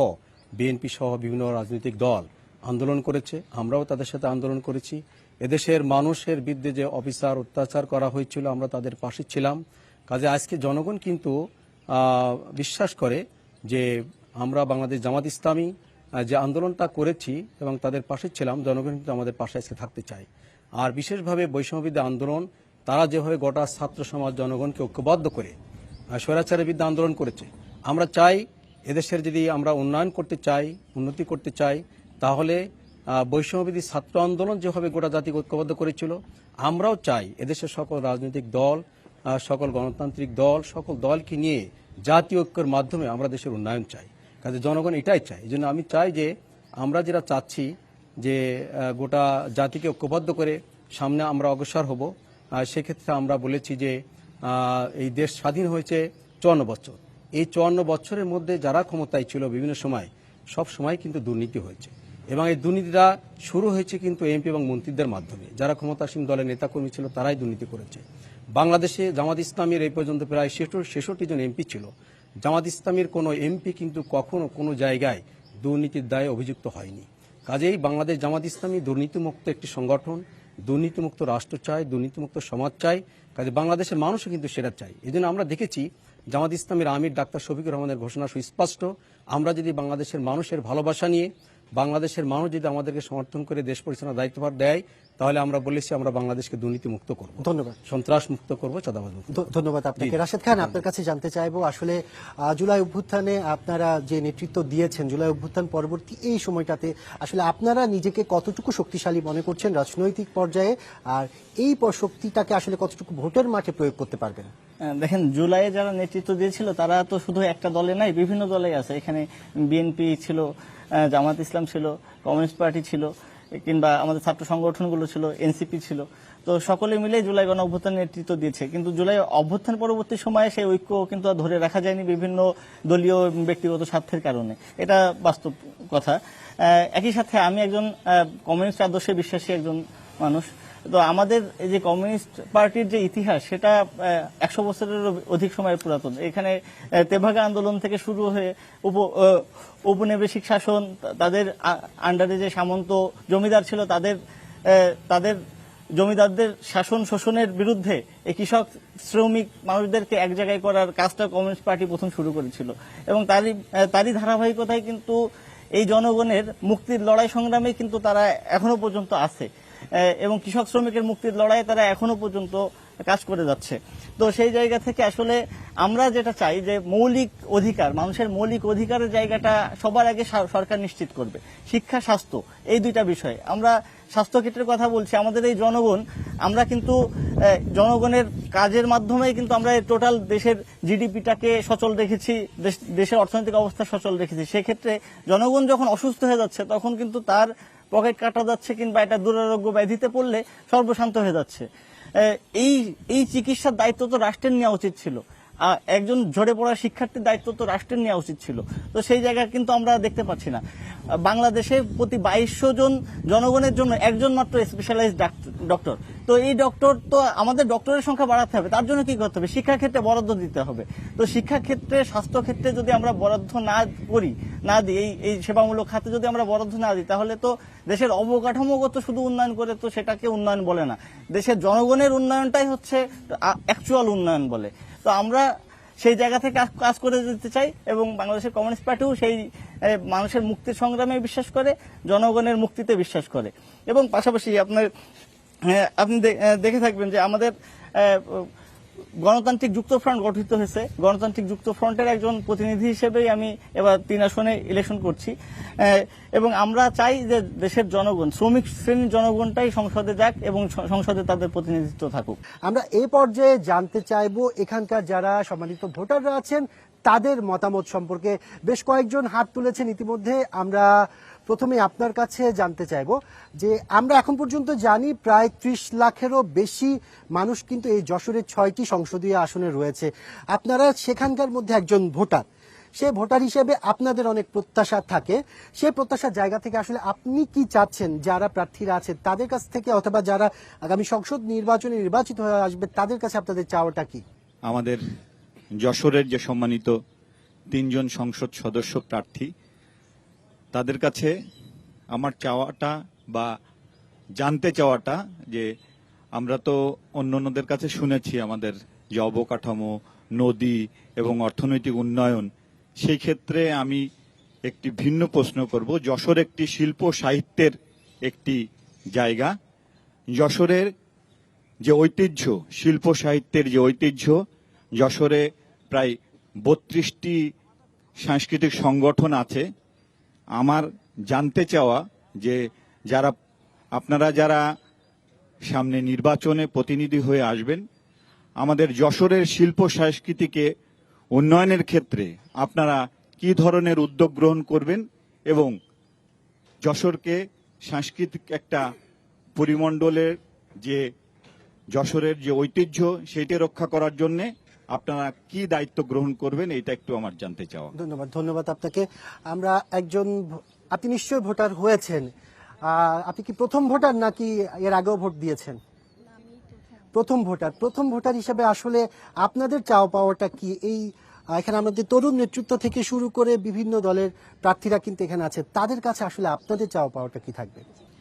বিএনপি সহ বিভিন্ন রাজনৈতিক দল আন্দোলন করেছে, আমরাও তাদের সাথে আন্দোলন করেছি। এদেশের মানুষের বিরুদ্ধে যে অবিচার অত্যাচার করা হয়েছিল, আমরা তাদের পাশে ছিলাম। কাজে আজকে জনগণ কিন্তু বিশ্বাস করে যে আমরা বাংলাদেশ জামাত ইসলামী যে আন্দোলনটা করেছি এবং তাদের পাশে ছিলাম, জনগণ কিন্তু আমাদের পাশে আজকে থাকতে চায়। আর বিশেষভাবে বৈষম্যবিরোধী আন্দোলন, তারা যেভাবে গোটা ছাত্র সমাজ জনগণকে ঐক্যবদ্ধ করে স্বৈরাচারের বিরুদ্ধে আন্দোলন করেছে, আমরা চাই এদেশের যদি আমরা উন্নয়ন করতে চাই, উন্নতি করতে চাই, তাহলে বৈষম্যবিরোধী ছাত্র আন্দোলন যেভাবে গোটা জাতিকে ঐক্যবদ্ধ করেছিল, আমরাও চাই এদেশের সকল রাজনৈতিক দল, সকল গণতান্ত্রিক দল, সকল দলকে নিয়ে জাতীয় ঐক্যের মাধ্যমে আমরা দেশের উন্নয়ন চাই। কাজে জনগণ এটাই চায়। এই জন্য আমি চাই যে আমরা যেটা চাচ্ছি যে গোটা জাতিকে ঐক্যবদ্ধ করে সামনে আমরা অগ্রসর হব। সেক্ষেত্রে আমরা বলেছি যে এই দেশ স্বাধীন হয়েছে 54 বছর। এই 54 বছরের মধ্যে যারা ক্ষমতায় ছিল বিভিন্ন সময়, সব সময় কিন্তু দুর্নীতি হয়েছে এবং এই দুর্নীতিটা শুরু হয়েছে কিন্তু এমপি এবং মন্ত্রীদের মাধ্যমে। যারা ক্ষমতাসীন দলের নেতাকর্মী ছিল তারাই দুর্নীতি করেছে। বাংলাদেশে জামাত ইসলামীর এই পর্যন্ত প্রায় 66 জন এমপি ছিল। জামাত ইসলামীর কোনো এমপি কিন্তু কখনো কোনো জায়গায় দুর্নীতির দায়ে অভিযুক্ত হয়নি। কাজেই বাংলাদেশ জামাত ইসলামী দুর্নীতিমুক্ত একটি সংগঠন, দুর্নীতিমুক্ত রাষ্ট্র চায়, দুর্নীতিমুক্ত সমাজ চায়। কাজে বাংলাদেশের মানুষও কিন্তু সেটা চাই। এই জন্য আমরা দেখেছি জামাত ইসলামীর আমির ডাক্তার শফিকুর রহমানের ঘোষণা সুস্পষ্ট, আমরা যদি বাংলাদেশের মানুষের ভালোবাসা নিয়ে, বাংলাদেশের মানুষ যদি আমাদেরকে সমর্থন করে দেশ পরিচালনার দায়িত্বভার দেয়, তাহলে আমরা বলেছি আমরা বাংলাদেশকে দুর্নীতি মুক্ত করব, ধন্যবাদ, সন্ত্রাস মুক্ত করব, চাঁদাবাজ মুক্ত। ধন্যবাদ আপনাকে। রাশেদ খান, আপনার কাছে জানতে চাইবো, আসলে জুলাই অভ্যুত্থানে আপনারা যে নেতৃত্ব দিয়েছেন, জুলাই অভ্যুত্থান পরবর্তী এই সময়টাতে আসলে আপনারা নিজেকে কতটুকু শক্তিশালী মনে করছেন রাজনৈতিক পর্যায়ে, আর এই শক্তিটাকে আসলে কতটুকু ভোটের মাঠে প্রয়োগ করতে পারবেন? দেখেন, জুলাইয়ে যারা নেতৃত্ব দিয়েছিল তারা তো শুধু একটা দলে নাই, বিভিন্ন দলে আছে। এখানে বিএনপি ছিল, জামাত ইসলাম ছিল, কমিউনিস্ট পার্টি ছিল, কিংবা আমাদের ছাত্র সংগঠনগুলো ছিল, এনসিপি ছিল। তো সকলে মিলে জুলাই গণ অভ্যুত্থান নেতৃত্ব দিয়েছে। কিন্তু জুলাই অভ্যুত্থান পরবর্তী সময়ে সেই ঐক্য কিন্তু আর ধরে রাখা যায়নি বিভিন্ন দলীয় ব্যক্তিগত স্বার্থের কারণে, এটা বাস্তব কথা। একই সাথে আমি একজন কমিউনিস্ট আদর্শে বিশ্বাসী একজন মানুষ। তো আমাদের এই যে কমিউনিস্ট পার্টির যে ইতিহাস, সেটা 100 বছরের অধিক সময় পুরাতন। এখানে তেভাগা আন্দোলন থেকে শুরু হয়ে ঔপনিবেশিক শাসন, তাদের আন্ডারে যে সামন্ত জমিদার ছিল, তাদের জমিদারদের শাসন শোষণের বিরুদ্ধে এই কৃষক শ্রমিক মানুষদেরকে এক জায়গায় করার কাজটা কমিউনিস্ট পার্টি প্রথম শুরু করেছিল। এবং তারই ধারাবাহিকতায় কিন্তু এই জনগণের মুক্তির লড়াই সংগ্রামে কিন্তু তারা এখনো পর্যন্ত আছে এবং কৃষক শ্রমিকের মুক্তির লড়াইয়ে তারা এখনো পর্যন্ত কাজ করে যাচ্ছে। তো সেই জায়গা থেকে আসলে আমরা যেটা চাই যে মৌলিক অধিকার, মানুষের মৌলিক অধিকারের জায়গাটা সবার আগে সরকার নিশ্চিত করবে। শিক্ষা, স্বাস্থ্য, এই দুইটা বিষয়। আমরা স্বাস্থ্যক্ষেত্রের কথা বলছি, আমাদের এই জনগণ, আমরা কিন্তু জনগণের কাজের মাধ্যমে কিন্তু আমরা টোটাল দেশের জিডিপিটাকে সচল রেখেছি, দেশের অর্থনৈতিক অবস্থা সচল রেখেছি। সেক্ষেত্রে জনগণ যখন অসুস্থ হয়ে যাচ্ছে তখন কিন্তু তার পকেট কাটা যাচ্ছে, কিংবা এটা দুরারোগ্য ব্যাধিতে পড়লে সর্বশান্ত হয়ে যাচ্ছে। এই চিকিৎসার দায়িত্ব তো রাষ্ট্রের নেওয়া উচিত ছিল। একজন ঝরে পড়া শিক্ষার্থীর দায়িত্ব তো রাষ্ট্রের নেওয়া উচিত ছিল, তো সেই জায়গা কিন্তু আমরা দেখতে পাচ্ছি না। বাংলাদেশে প্রতি 2200 জন জনগণের জন্য একজন মাত্র স্পেশালাইজড ডক্টর। তো এই ডক্টর, তো আমাদের ডক্টরের সংখ্যা বাড়াতে হবে, তার জন্য কি করতে হবে? শিক্ষা ক্ষেত্রে বরাদ্দ দিতে হবে। তো শিক্ষা ক্ষেত্রে, স্বাস্থ্য ক্ষেত্রে যদি আমরা বরাদ্দ না দিই, এই সেবামূলক খাতে যদি আমরা বরাদ্দ না দিই, তাহলে তো দেশের অবকাঠামোগত শুধু উন্নয়ন করে তো সেটাকে উন্নয়ন বলে না। দেশের জনগণের উন্নয়নটাই হচ্ছে অ্যাকচুয়াল উন্নয়ন বলে। তো আমরা সেই জায়গা থেকে কাজ করে যেতে চাই, এবং বাংলাদেশের কমিউনিস্ট পার্টিও সেই মানুষের মুক্তির সংগ্রামে বিশ্বাস করে, জনগণের মুক্তিতে বিশ্বাস করে। এবং পাশাপাশি আপনি দেখে থাকবেন যে আমাদের গণতান্ত্রিক যুক্ত ফ্রন্ট গঠিত হয়েছে। গণতান্ত্রিক যুক্ত ফ্রন্টের একজন প্রতিনিধি হিসেবেই আমি এবার 3 আসনে ইলেকশন করছি, এবং আমরা চাই যে দেশের জনগণ, শ্রমিক শ্রেণীর জনগণটাই সংসদে যাক এবং সংসদে তাদের প্রতিনিধিত্ব থাকুক। আমরা এই পর্যায়ে জানতে চাইবো এখানকার যারা সম্মানিত ভোটাররা আছেন তাদের মতামত সম্পর্কে। বেশ কয়েকজন হাত তুলেছেন ইতিমধ্যে। আমরা প্রথমে আপনার কাছে জানতে চাইবো যে আমরা এখন পর্যন্ত জানি প্রায় 30 লাখেরও বেশি মানুষ কিন্তু এই যশোরের 6টি সংসদীয় আসনে রয়েছে। আপনারা সেখানকার মধ্যে একজন ভোটার, সে ভোটার হিসেবে আপনাদের অনেক প্রত্যাশা থাকে। সেই প্রত্যাশার জায়গা থেকে আসলে আপনি কি চাচ্ছেন যারা প্রার্থীরা আছেন তাদের কাছ থেকে, অথবা যারা আগামী সংসদ নির্বাচনে নির্বাচিত হয়ে আসবে তাদের কাছে আপনাদের চাওয়াটা কি? আমাদের যশোরের যে সম্মানিত 3 জন সংসদ সদস্য প্রার্থী, তাদের কাছে আমার চাওয়াটা বা জানতে চাওয়াটা যে আমরা তো অন্যদের কাছে শুনেছি আমাদের যে অবকাঠামো, নদী এবং অর্থনৈতিক উন্নয়ন, সেই ক্ষেত্রে আমি একটি ভিন্ন প্রশ্ন করব। যশোর একটি শিল্প সাহিত্যের একটি জায়গা। যশোরের যে ঐতিহ্য, শিল্প সাহিত্যের যে ঐতিহ্য, যশোরে প্রায় 32টি সাংস্কৃতিক সংগঠন আছে। আমার জানতে চাওয়া যে আপনারা যারা সামনে নির্বাচনে প্রতিনিধি হয়ে আসবেন, আমাদের যশোরের শিল্প সংস্কৃতিকে উন্নয়নের ক্ষেত্রে আপনারা কি ধরনের উদ্যোগ গ্রহণ করবেন, এবং যশোরকে সাংস্কৃতিক একটা পরিমণ্ডলের যে যশোরের যে ঐতিহ্য সেটি রক্ষা করার জন্য আপনারা কি দায়িত্ব গ্রহণ করবেন, এটা একটু আমার জানতে চাওয়া। ধন্যবাদ আপনাকে। আপনি নিশ্চয়ই ভোটার হয়েছেন। আপনি কি প্রথম ভোটার নাকি এর আগেও ভোট দিয়েছেন? প্রথম ভোটার হিসেবে আসলে আপনাদের চাওয়া পাওয়াটা কি? এখানে আমাদের তরুণ নেতৃত্ব থেকে শুরু করে বিভিন্ন দলের প্রার্থীরা কিন্তু এখানে আছে, তাদের কাছে আসলে আপনাদের চাওয়া পাওয়াটা কি থাকবে?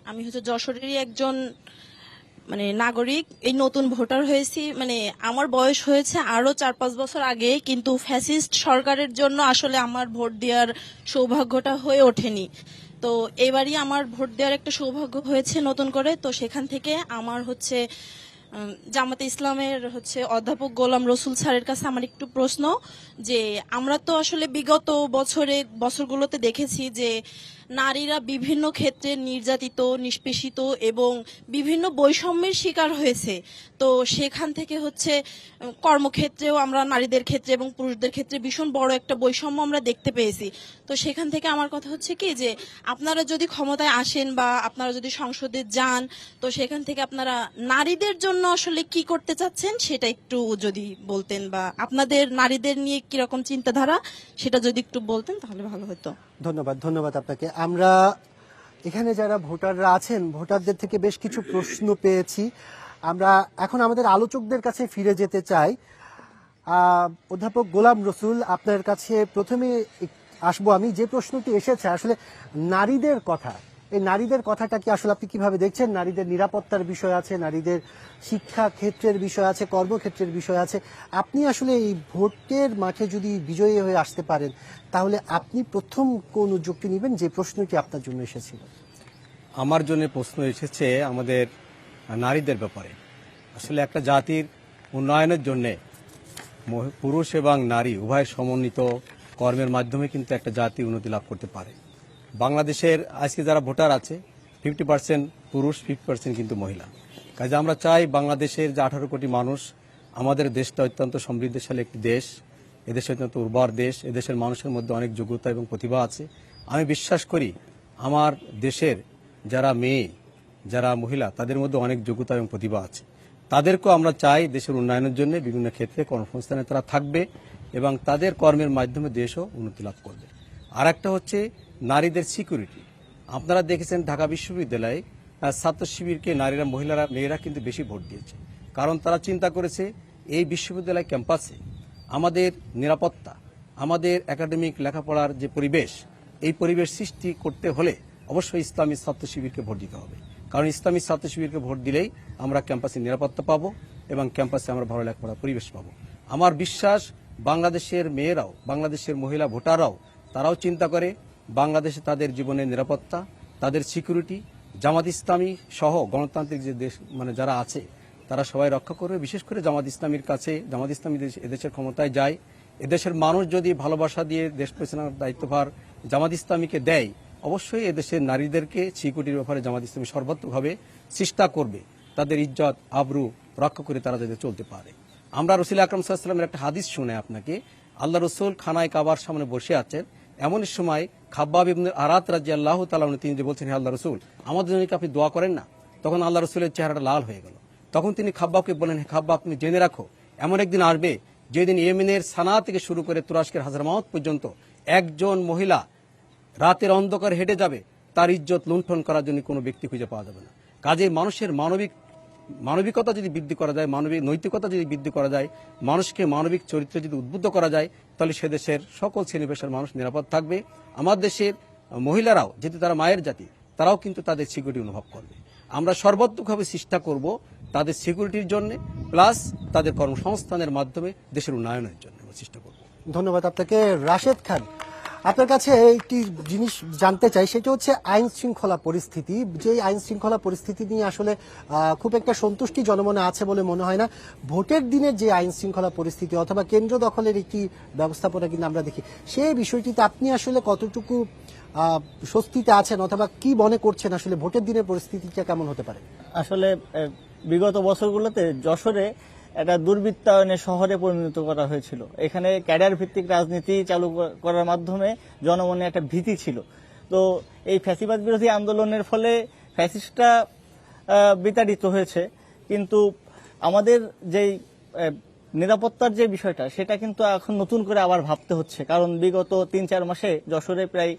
আমি যশোরেরই একজন নাগরিক, এই নতুন ভোটার হয়েছি। আমার বয়স হয়েছে আরো 4-5 বছর আগে, কিন্তু ফ্যাসিস্ট সরকারের জন্য আসলে আমার ভোট দেওয়ার সৌভাগ্যটা হয়ে ওঠেনি। তো এবারই আমার ভোট দেওয়ার একটা সৌভাগ্য হয়েছে নতুন করে। তো সেখান থেকে আমার জামাতে ইসলামের অধ্যাপক গোলাম রসুল স্যারের কাছে আমার একটু প্রশ্ন, যে আমরা তো আসলে বিগত বছরগুলোতে দেখেছি যে নারীরা বিভিন্ন ক্ষেত্রে নির্যাতিত, নিষ্পেষিত এবং বিভিন্ন বৈষম্যের শিকার হয়েছে। তো সেখান থেকে কর্মক্ষেত্রেও আমরা নারীদের ক্ষেত্রে এবং পুরুষদের ক্ষেত্রে ভীষণ বড় একটা বৈষম্য আমরা দেখতে পেয়েছি। তো সেখান থেকে আমার কথা কি, যে আপনারা যদি ক্ষমতায় আসেন বা আপনারা যদি সংসদে যান, তো সেখান থেকে আপনারা নারীদের জন্য আসলে কি করতে চাচ্ছেন সেটা একটু যদি বলতেন, বা আপনাদের নারীদের নিয়ে কিরকম চিন্তাধারা সেটা যদি একটু বলতেন তাহলে ভালো হতো। ধন্যবাদ আপনাকে। আমরা এখানে যারা ভোটাররা আছেন, ভোটারদের থেকে বেশ কিছু প্রশ্ন পেয়েছি। আমরা এখন আমাদের আলোচকদের কাছে ফিরে যেতে চাই। অধ্যাপক গোলাম রসুল, আপনার কাছে প্রথমে আসবো আমি। যে প্রশ্নটি এসেছে আসলে নারীদের কথা, এই নারীদের কথাটা কি আসলে আপনি কিভাবে দেখছেন? নারীদের নিরাপত্তার বিষয় আছে, নারীদের শিক্ষা ক্ষেত্রের বিষয় আছে, কর্মক্ষেত্রের বিষয় আছে। আপনি আসলে এই ভোটের মাঠে যদি বিজয়ী হয়ে আসতে পারেন, তাহলে আপনি প্রথম কোন উদ্যোগটি নেবেন? যে প্রশ্নটি আপনার জন্য এসেছিল। আমার জন্য প্রশ্ন এসেছে আমাদের নারীদের ব্যাপারে। আসলে একটা জাতির উন্নয়নের জন্য পুরুষ এবং নারী উভয় সমন্বিত কর্মের মাধ্যমে কিন্তু একটা জাতি উন্নতি লাভ করতে পারে। বাংলাদেশের আজকে যারা ভোটার আছে 50% পুরুষ, 50% কিন্তু মহিলা। কাজে আমরা চাই বাংলাদেশের যে 18 কোটি মানুষ, আমাদের দেশটা অত্যন্ত সমৃদ্ধশালী একটি দেশ, এদেশ অত্যন্ত উর্বর দেশ, এদেশের মানুষের মধ্যে অনেক যোগ্যতা এবং প্রতিভা আছে। আমি বিশ্বাস করি আমার দেশের যারা মেয়ে, যারা মহিলা, তাদের মধ্যে অনেক যোগ্যতা এবং প্রতিভা আছে। তাদেরকেও আমরা চাই দেশের উন্নয়নের জন্য বিভিন্ন ক্ষেত্রে কর্মসংস্থানে তারা থাকবে এবং তাদের কর্মের মাধ্যমে দেশও উন্নতি লাভ করবে। আর একটা হচ্ছে নারীদের সিকিউরিটি। আপনারা দেখেছেন ঢাকা বিশ্ববিদ্যালয়ে ছাত্র শিবিরকে নারীরা, মহিলারা, মেয়েরা কিন্তু বেশি ভোট দিয়েছে, কারণ তারা চিন্তা করেছে এই বিশ্ববিদ্যালয় ক্যাম্পাসে আমাদের নিরাপত্তা, আমাদের একাডেমিক লেখাপড়ার যে পরিবেশ, এই পরিবেশ সৃষ্টি করতে হলে অবশ্যই ইসলামী ছাত্র শিবিরকে ভোট দিতে হবে, কারণ ইসলামী ছাত্র শিবিরকে ভোট দিলেই আমরা ক্যাম্পাসে নিরাপত্তা পাবো এবং ক্যাম্পাসে আমরা ভালো লেখাপড়ার পরিবেশ পাবো। আমার বিশ্বাস বাংলাদেশের মেয়েরাও, বাংলাদেশের মহিলা ভোটাররাও তারাও চিন্তা করে বাংলাদেশে তাদের জীবনের নিরাপত্তা, তাদের সিকিউরিটি জামাত ইসলামী সহ গণতান্ত্রিক যে দেশ যারা আছে তারা সবাই রক্ষা করবে। বিশেষ করে জামাত ইসলামীর কাছে, জামাত ইসলামী এদেশের ক্ষমতায় যায়, এদেশের মানুষ যদি ভালোবাসা দিয়ে দেশ পরিচালনার দায়িত্বভার জামাত ইসলামীকে দেয়, অবশ্যই এদেশের নারীদেরকে সিকিউরিটির ব্যাপারে জামাত ইসলামী সর্বাত্মকভাবে চেষ্টা করবে তাদের ইজ্জত আবরু রক্ষা করে তারা যাতে চলতে পারে। আমরা রাসূল আকরাম সাল্লাল্লাহু আলাইহি ওয়াসাল্লামের একটা হাদিস শুনে আপনাকে, আল্লাহ রসুল খানায় কাবার সামনে বসে আছেন, এমন সময় খাব্বাব ইবনে আরাত রাদিয়াল্লাহু তাআলা তিনি যে বলছেন, হে আল্লাহ রসুল, আমাদের জন্য কি আপনি দোয়া করেন না? তখন আল্লাহ রসুলের চেহারাটা লাল হয়ে গেল। তখন তিনি খাব্বাবকে বলেন, হে খাব্বাব, তুমি জেনে রাখো এমন একদিন আসবে যেদিন ইয়েমেনের সানা থেকে শুরু করে তুরস্কের হাজরামাউত পর্যন্ত একজন মহিলা রাতের অন্ধকার হেঁটে যাবে, তার ইজ্জত লুণ্ঠন করার জন্য কোনো ব্যক্তি খুঁজে পাওয়া যাবে না। কাজে মানুষের মানবিকতা যদি বৃদ্ধি করা যায়, মানবিক নৈতিকতা যদি বৃদ্ধি করা যায়, মানুষকে মানবিক চরিত্রে যদি উদ্বুদ্ধ করা যায়, তাহলে সে দেশের সকল শ্রেণী পেশার মানুষ নিরাপদ থাকবে। আমার দেশের মহিলারাও, যেহেতু তারা মায়ের জাতি, তারাও কিন্তু তাদের সিকিউরিটি অনুভব করবে। আমরা সর্বাত্মকভাবে চেষ্টা করব তাদের সিকিউরিটির জন্য, প্লাস তাদের কর্মসংস্থানের মাধ্যমে দেশের উন্নয়নের জন্য চেষ্টা করব। ধন্যবাদ আপনাকে। রাশেদ খান, আপনার কাছে একটি জিনিস জানতে চাই, সেটা হচ্ছে আইন শৃঙ্খলা পরিস্থিতি। যে আইন শৃঙ্খলা পরিস্থিতি নিয়ে আসলে খুব একটা সন্তুষ্টি জনমনে আছে বলে মনে হয় না। ভোটের দিনের যে আইন শৃঙ্খলা পরিস্থিতি অথবা কেন্দ্র দখলের একটি ব্যবস্থাপনা কিন্তু আমরা দেখি, সেই বিষয়টিতে আপনি আসলে কতটুকু স্বস্তিতে আছেন অথবা কি মনে করছেন আসলে ভোটের দিনের পরিস্থিতিটা কেমন হতে পারে? আসলে বিগত বছরগুলোতে যশোরে একটা দুর্বৃত্তায়নের শহরে পরিণত করা হয়েছিল। এখানে ক্যাডার ভিত্তিক রাজনীতি চালু করার মাধ্যমে জনমনে একটা ভীতি ছিল। তো এই ফ্যাসিবাদ বিরোধী আন্দোলনের ফলে ফ্যাসিস্টরা বিতাড়িত হয়েছে, কিন্তু আমাদের যেই নিরাপত্তার যে বিষয়টা, সেটা কিন্তু এখন নতুন করে আবার ভাবতে হচ্ছে। কারণ বিগত ৩-৪ মাসে যশোরে প্রায়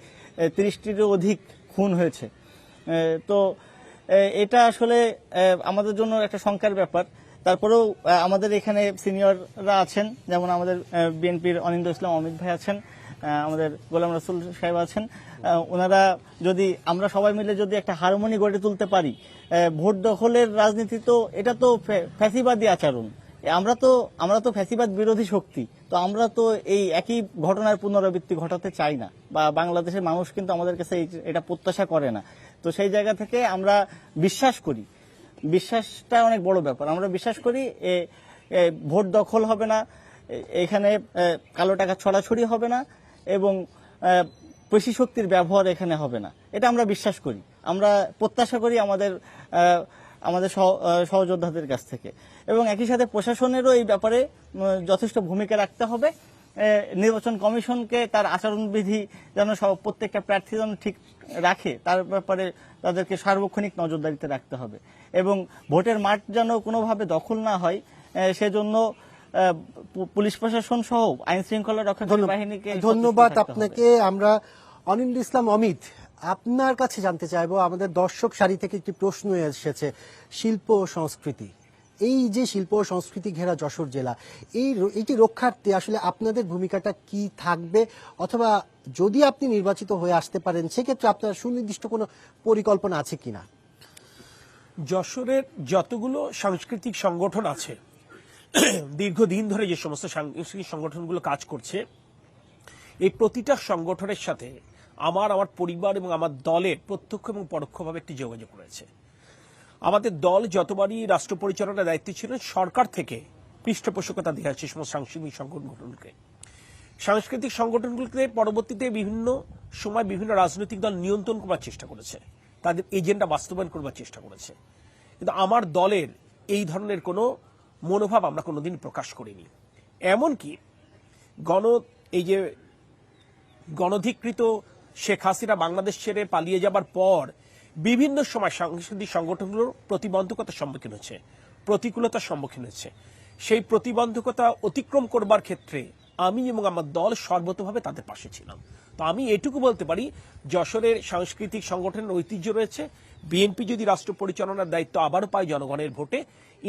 ৩০টিরও অধিক খুন হয়েছে। তো এটা আসলে আমাদের জন্য একটা শঙ্কার ব্যাপার। তারপরেও আমাদের এখানে সিনিয়ররা আছেন, যেমন আমাদের বিএনপির অনিন্দ ইসলাম অমিত ভাই আছেন, আমাদের গোলাম রসুল সাহেব আছেন। ওনারা যদি আমরা সবাই মিলে যদি একটা হারমোনি গড়ে তুলতে পারি, ভোট দখলের রাজনীতি তো এটা তো ফ্যাসিবাদী আচরণ। আমরা তো ফ্যাসিবাদ বিরোধী শক্তি, তো আমরা তো এই একই ঘটনার পুনরাবৃত্তি ঘটাতে চাই না, বা বাংলাদেশের মানুষ কিন্তু আমাদের কাছে এটা প্রত্যাশা করে না। তো সেই জায়গা থেকে আমরা বিশ্বাস করি, বিশ্বাসটা অনেক বড় ব্যাপার। আমরা বিশ্বাস করি ভোট দখল হবে না, এখানে কালো টাকা ছড়াছড়ি হবে না এবং পেশি শক্তির ব্যবহার এখানে হবে না, এটা আমরা বিশ্বাস করি। আমরা প্রত্যাশা করি আমাদের সহযোদ্ধাদের কাছ থেকে, এবং একই সাথে প্রশাসনেরও এই ব্যাপারে যথেষ্ট ভূমিকা রাখতে হবে। নির্বাচন কমিশনকে তার আচরণবিধি যেন প্রত্যেকটা প্রার্থী যেন ঠিক রাখে, তার ব্যাপারে তাদেরকে সার্বক্ষণিক নজরদারিতে রাখতে হবে, এবং ভোটের মাঠ যেন কোনোভাবে দখল না হয় সেজন্য পুলিশ প্রশাসন সহ আইন শৃঙ্খলা রক্ষাকারী বাহিনীকে ধন্যবাদ আপনাকে। আমরা অনিন্দ ইসলাম অমিত, আপনার কাছে জানতে চাইবো, আমাদের দর্শক সারি থেকে একটি প্রশ্ন এসেছে, শিল্প সংস্কৃতি, এই যে শিল্প সংস্কৃতি ঘেরা যশোর জেলা, এইটি রক্ষার্থে আসলে আপনাদের ভূমিকাটা কি থাকবে, অথবা যদি আপনি নির্বাচিত হয়ে আসতে পারেন সেক্ষেত্রে আপনার সুনির্দিষ্ট কোনো পরিকল্পনা আছে কিনা? যশোরের যতগুলো সাংস্কৃতিক সংগঠন আছে, দীর্ঘদিন ধরে যে সমস্ত সাংস্কৃতিক সংগঠনগুলো কাজ করছে, এই প্রতিটা সংগঠনের সাথে আমার পরিবার এবং আমার দলের প্রত্যক্ষ এবং পরোক্ষভাবে একটি যোগাযোগ রয়েছে। আমাদের দল যতবারই রাষ্ট্র পরিচালনার দায়িত্বে ছিল, সরকার থেকে পৃষ্ঠপোষকতা দেওয়া হয়েছে সমস্ত সাংস্কৃতিক সংগঠনগুলোকে পরবর্তীতে বিভিন্ন সময় বিভিন্ন রাজনৈতিক দল নিয়ন্ত্রণ করার চেষ্টা করেছে, তাদের এজেন্ডা বাস্তবায়ন করবার চেষ্টা করেছে, কিন্তু আমার দলের এই ধরনের কোনো মনোভাব আমরা কোনোদিন প্রকাশ করিনি। এমনকি এই যে গণধিকৃত শেখ হাসিনা বাংলাদেশ ছেড়ে পালিয়ে যাবার পর বিভিন্ন সময় সাংস্কৃতিক সংগঠনগুলোর প্রতিবন্ধকতার সম্মুখীন হচ্ছে। প্রতিকূলতার সম্মুখীন হয়েছে। সেই প্রতিবন্ধকতা অতিক্রম করবার ক্ষেত্রে আমি এবং আমার দল সর্বতভাবে তাদের পাশে ছিলাম। তো আমি এটুকু বলতে পারি, যশোরের সাংস্কৃতিক সংগঠনের ঐতিহ্য রয়েছে। বিএনপি যদি রাষ্ট্র পরিচালনার দায়িত্ব আবারও পায় জনগণের ভোটে,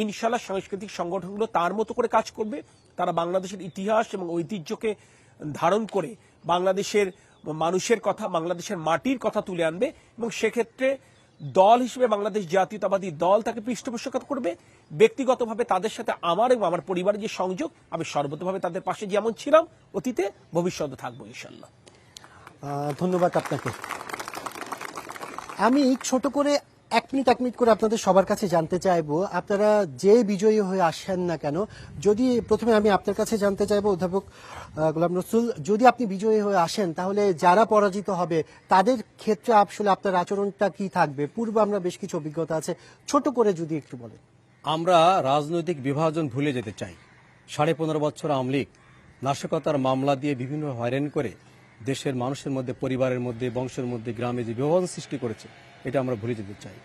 ইনশাল্লাহ সাংস্কৃতিক সংগঠনগুলো তার মতো করে কাজ করবে। তারা বাংলাদেশের ইতিহাস এবং ঐতিহ্যকে ধারণ করে বাংলাদেশের মানুষের কথা, বাংলাদেশের মাটির কথা তুলে আনবে, এবং সেক্ষেত্রে দল হিসেবে বাংলাদেশ জাতীয়তাবাদী দল তাকে পৃষ্ঠপোষকতা করবে। ব্যক্তিগতভাবে তাদের সাথে আমার এবং আমার পরিবারের যে সংযোগ, আমি সর্বতভাবে তাদের পাশে যেমন ছিলাম অতীতে, ভবিষ্যতে থাকবো ইনশাল্লাহ। ধন্যবাদ আপনাকে। আমি ছোট করে এক মিনিট করে আপনাদের সবার কাছে জানতে চাইবো, আপনারা যে বিজয়ী হয়ে আসেন না কেন, যদি প্রথমে আমি আপনার কাছে জানতে চাইবো অধ্যাপক গোলাম রসুল, যদি আপনি বিজয়ী হয়ে আসেন তাহলে যারা পরাজিত হবে তাদের ক্ষেত্রে আসলে আপনার আচরণটা কি থাকবে? পূর্বে আমরা বেশ কিছু অভিজ্ঞতা আছে, ছোট করে যদি একটু বলেন। আমরা রাজনৈতিক বিভাজন ভুলে যেতে চাই। 15.5 বছর আওয়ামী লীগ নাশকতার মামলা দিয়ে বিভিন্ন হয়রানি করে দেশের মানুষের মধ্যে, পরিবারের মধ্যে, বংশের মধ্যে, গ্রামে যে বিভাজন সৃষ্টি করেছে, এটা আমরা ভুলে যেতে চাই।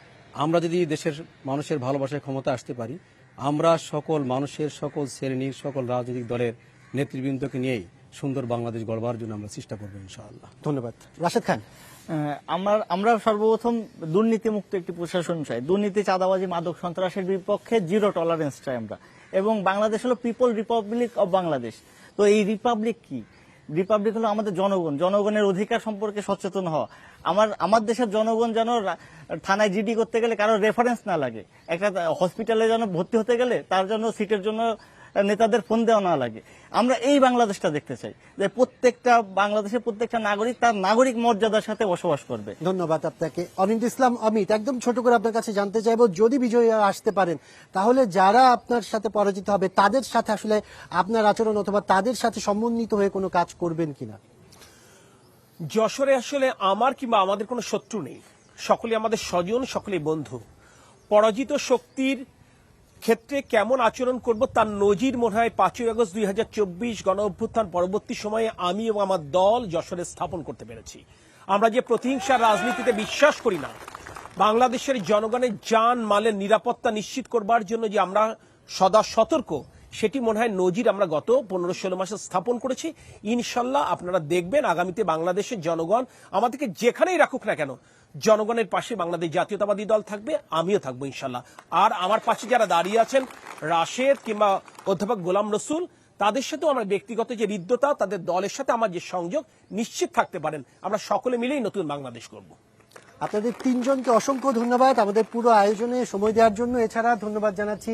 আমরা যদি দেশের মানুষের ভালোবাসায় ক্ষমতা আসতে পারি, আমরা সকল মানুষের, সকল শ্রেণীর, সকল রাজনৈতিক দলের নেতৃবৃন্দকে নিয়েই সুন্দর বাংলাদেশ গড়বার জন্য আমরা চেষ্টা করবো ইনশাআল্লাহ। ধন্যবাদ। রাশেদ খান। আমরা সর্বপ্রথম দুর্নীতিমুক্ত একটি প্রশাসন চাই। দুর্নীতি, চাঁদাবাজি, মাদক সন্ত্রাসের বিপক্ষে জিরো টলারেন্স চাই আমরা। এবং বাংলাদেশ হলো পিপল রিপাবলিক অব বাংলাদেশ। তো এই রিপাবলিক কি? রিপাবলিক হলো আমাদের জনগণ, জনগণের অধিকার সম্পর্কে সচেতন হওয়া। আমার দেশের জনগণ যেন থানায় জিডি করতে গেলে কারোর রেফারেন্স না লাগে, একটা হসপিটালে যেন ভর্তি হতে গেলে তার জন্য সিটের জন্য নেতাদের ফোন দেওয়া না লাগে। আমরা এই বাংলাদেশটা দেখতে চাই, যে প্রত্যেকটা বাংলাদেশের প্রত্যেকটা নাগরিক তার নাগরিক মর্যাদার সাথে বসবাস করবে। ধন্যবাদ আপনাকে। অনিন্দ ইসলাম অমিত, একদম ছোট করে আপনার কাছে জানতে চাইবো, যদি বিজয়ী আসতে পারেন তাহলে যারা আপনার সাথে পরাজিত হবে তাদের সাথে আসলে আপনার আচরণ অথবা তাদের সাথে সমন্বিত হয়ে কোনো কাজ করবেন কিনা? যশোরে আসলে আমার কিংবা আমাদের কোনো শত্রু নেই, সকলে আমাদের স্বজন, সকলেই বন্ধু। পরাজিত শক্তির ক্ষেত্রে কেমন আচরণ করব তার নজির মনে হয় 5ই আগস্ট 2024 গণ অভ্যুত্থান পরবর্তী সময়ে আমি এবং আমার দল যশোরে স্থাপন করতে পেরেছি। আমরা যে প্রতিহিংসার রাজনীতিতে বিশ্বাস করি না, বাংলাদেশের জনগণের জান মালের নিরাপত্তা নিশ্চিত করবার জন্য যে আমরা সদা সতর্ক, সেটি মনে হয় নজির আমরা গত 15-16 মাসে স্থাপন করেছি। ইনশাল্লাহ আপনারা দেখবেন আগামীতে বাংলাদেশের জনগণ আমাদেরকে যেখানেই রাখুক না কেন, জনগণের পাশে বাংলাদেশ জাতীয়তাবাদী দল থাকবে, আমিও থাকবো ইনশাল্লাহ। আর আমার পাশে যারা দাঁড়িয়ে আছেন, রাশেদ কিংবা অধ্যাপক গোলাম রসুল, তাদের সাথেও আমার ব্যক্তিগত যে হৃদ্যতা, তাদের দলের সাথে আমার যে সংযোগ, নিশ্চিত থাকতে পারেন আমরা সকলে মিলেই নতুন বাংলাদেশ করব। আপনাদের তিনজনকে অসংখ্য ধন্যবাদ আমাদের পুরো আয়োজনে সময় দেওয়ার জন্য। এছাড়া ধন্যবাদ জানাচ্ছি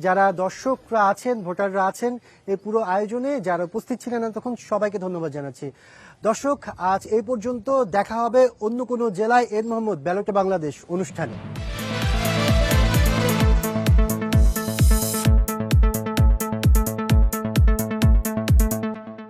যারা দর্শকরা আছেন, ভোটাররা আছেন, এই পুরো আয়োজনে যারা উপস্থিত ছিলেন তখন সবাইকে ধন্যবাদ জানাচ্ছি। দর্শক, আজ এই পর্যন্ত, দেখা হবে অন্য কোনো জেলায় এর মোহাম্মদ ব্যালটে বাংলাদেশ অনুষ্ঠানে।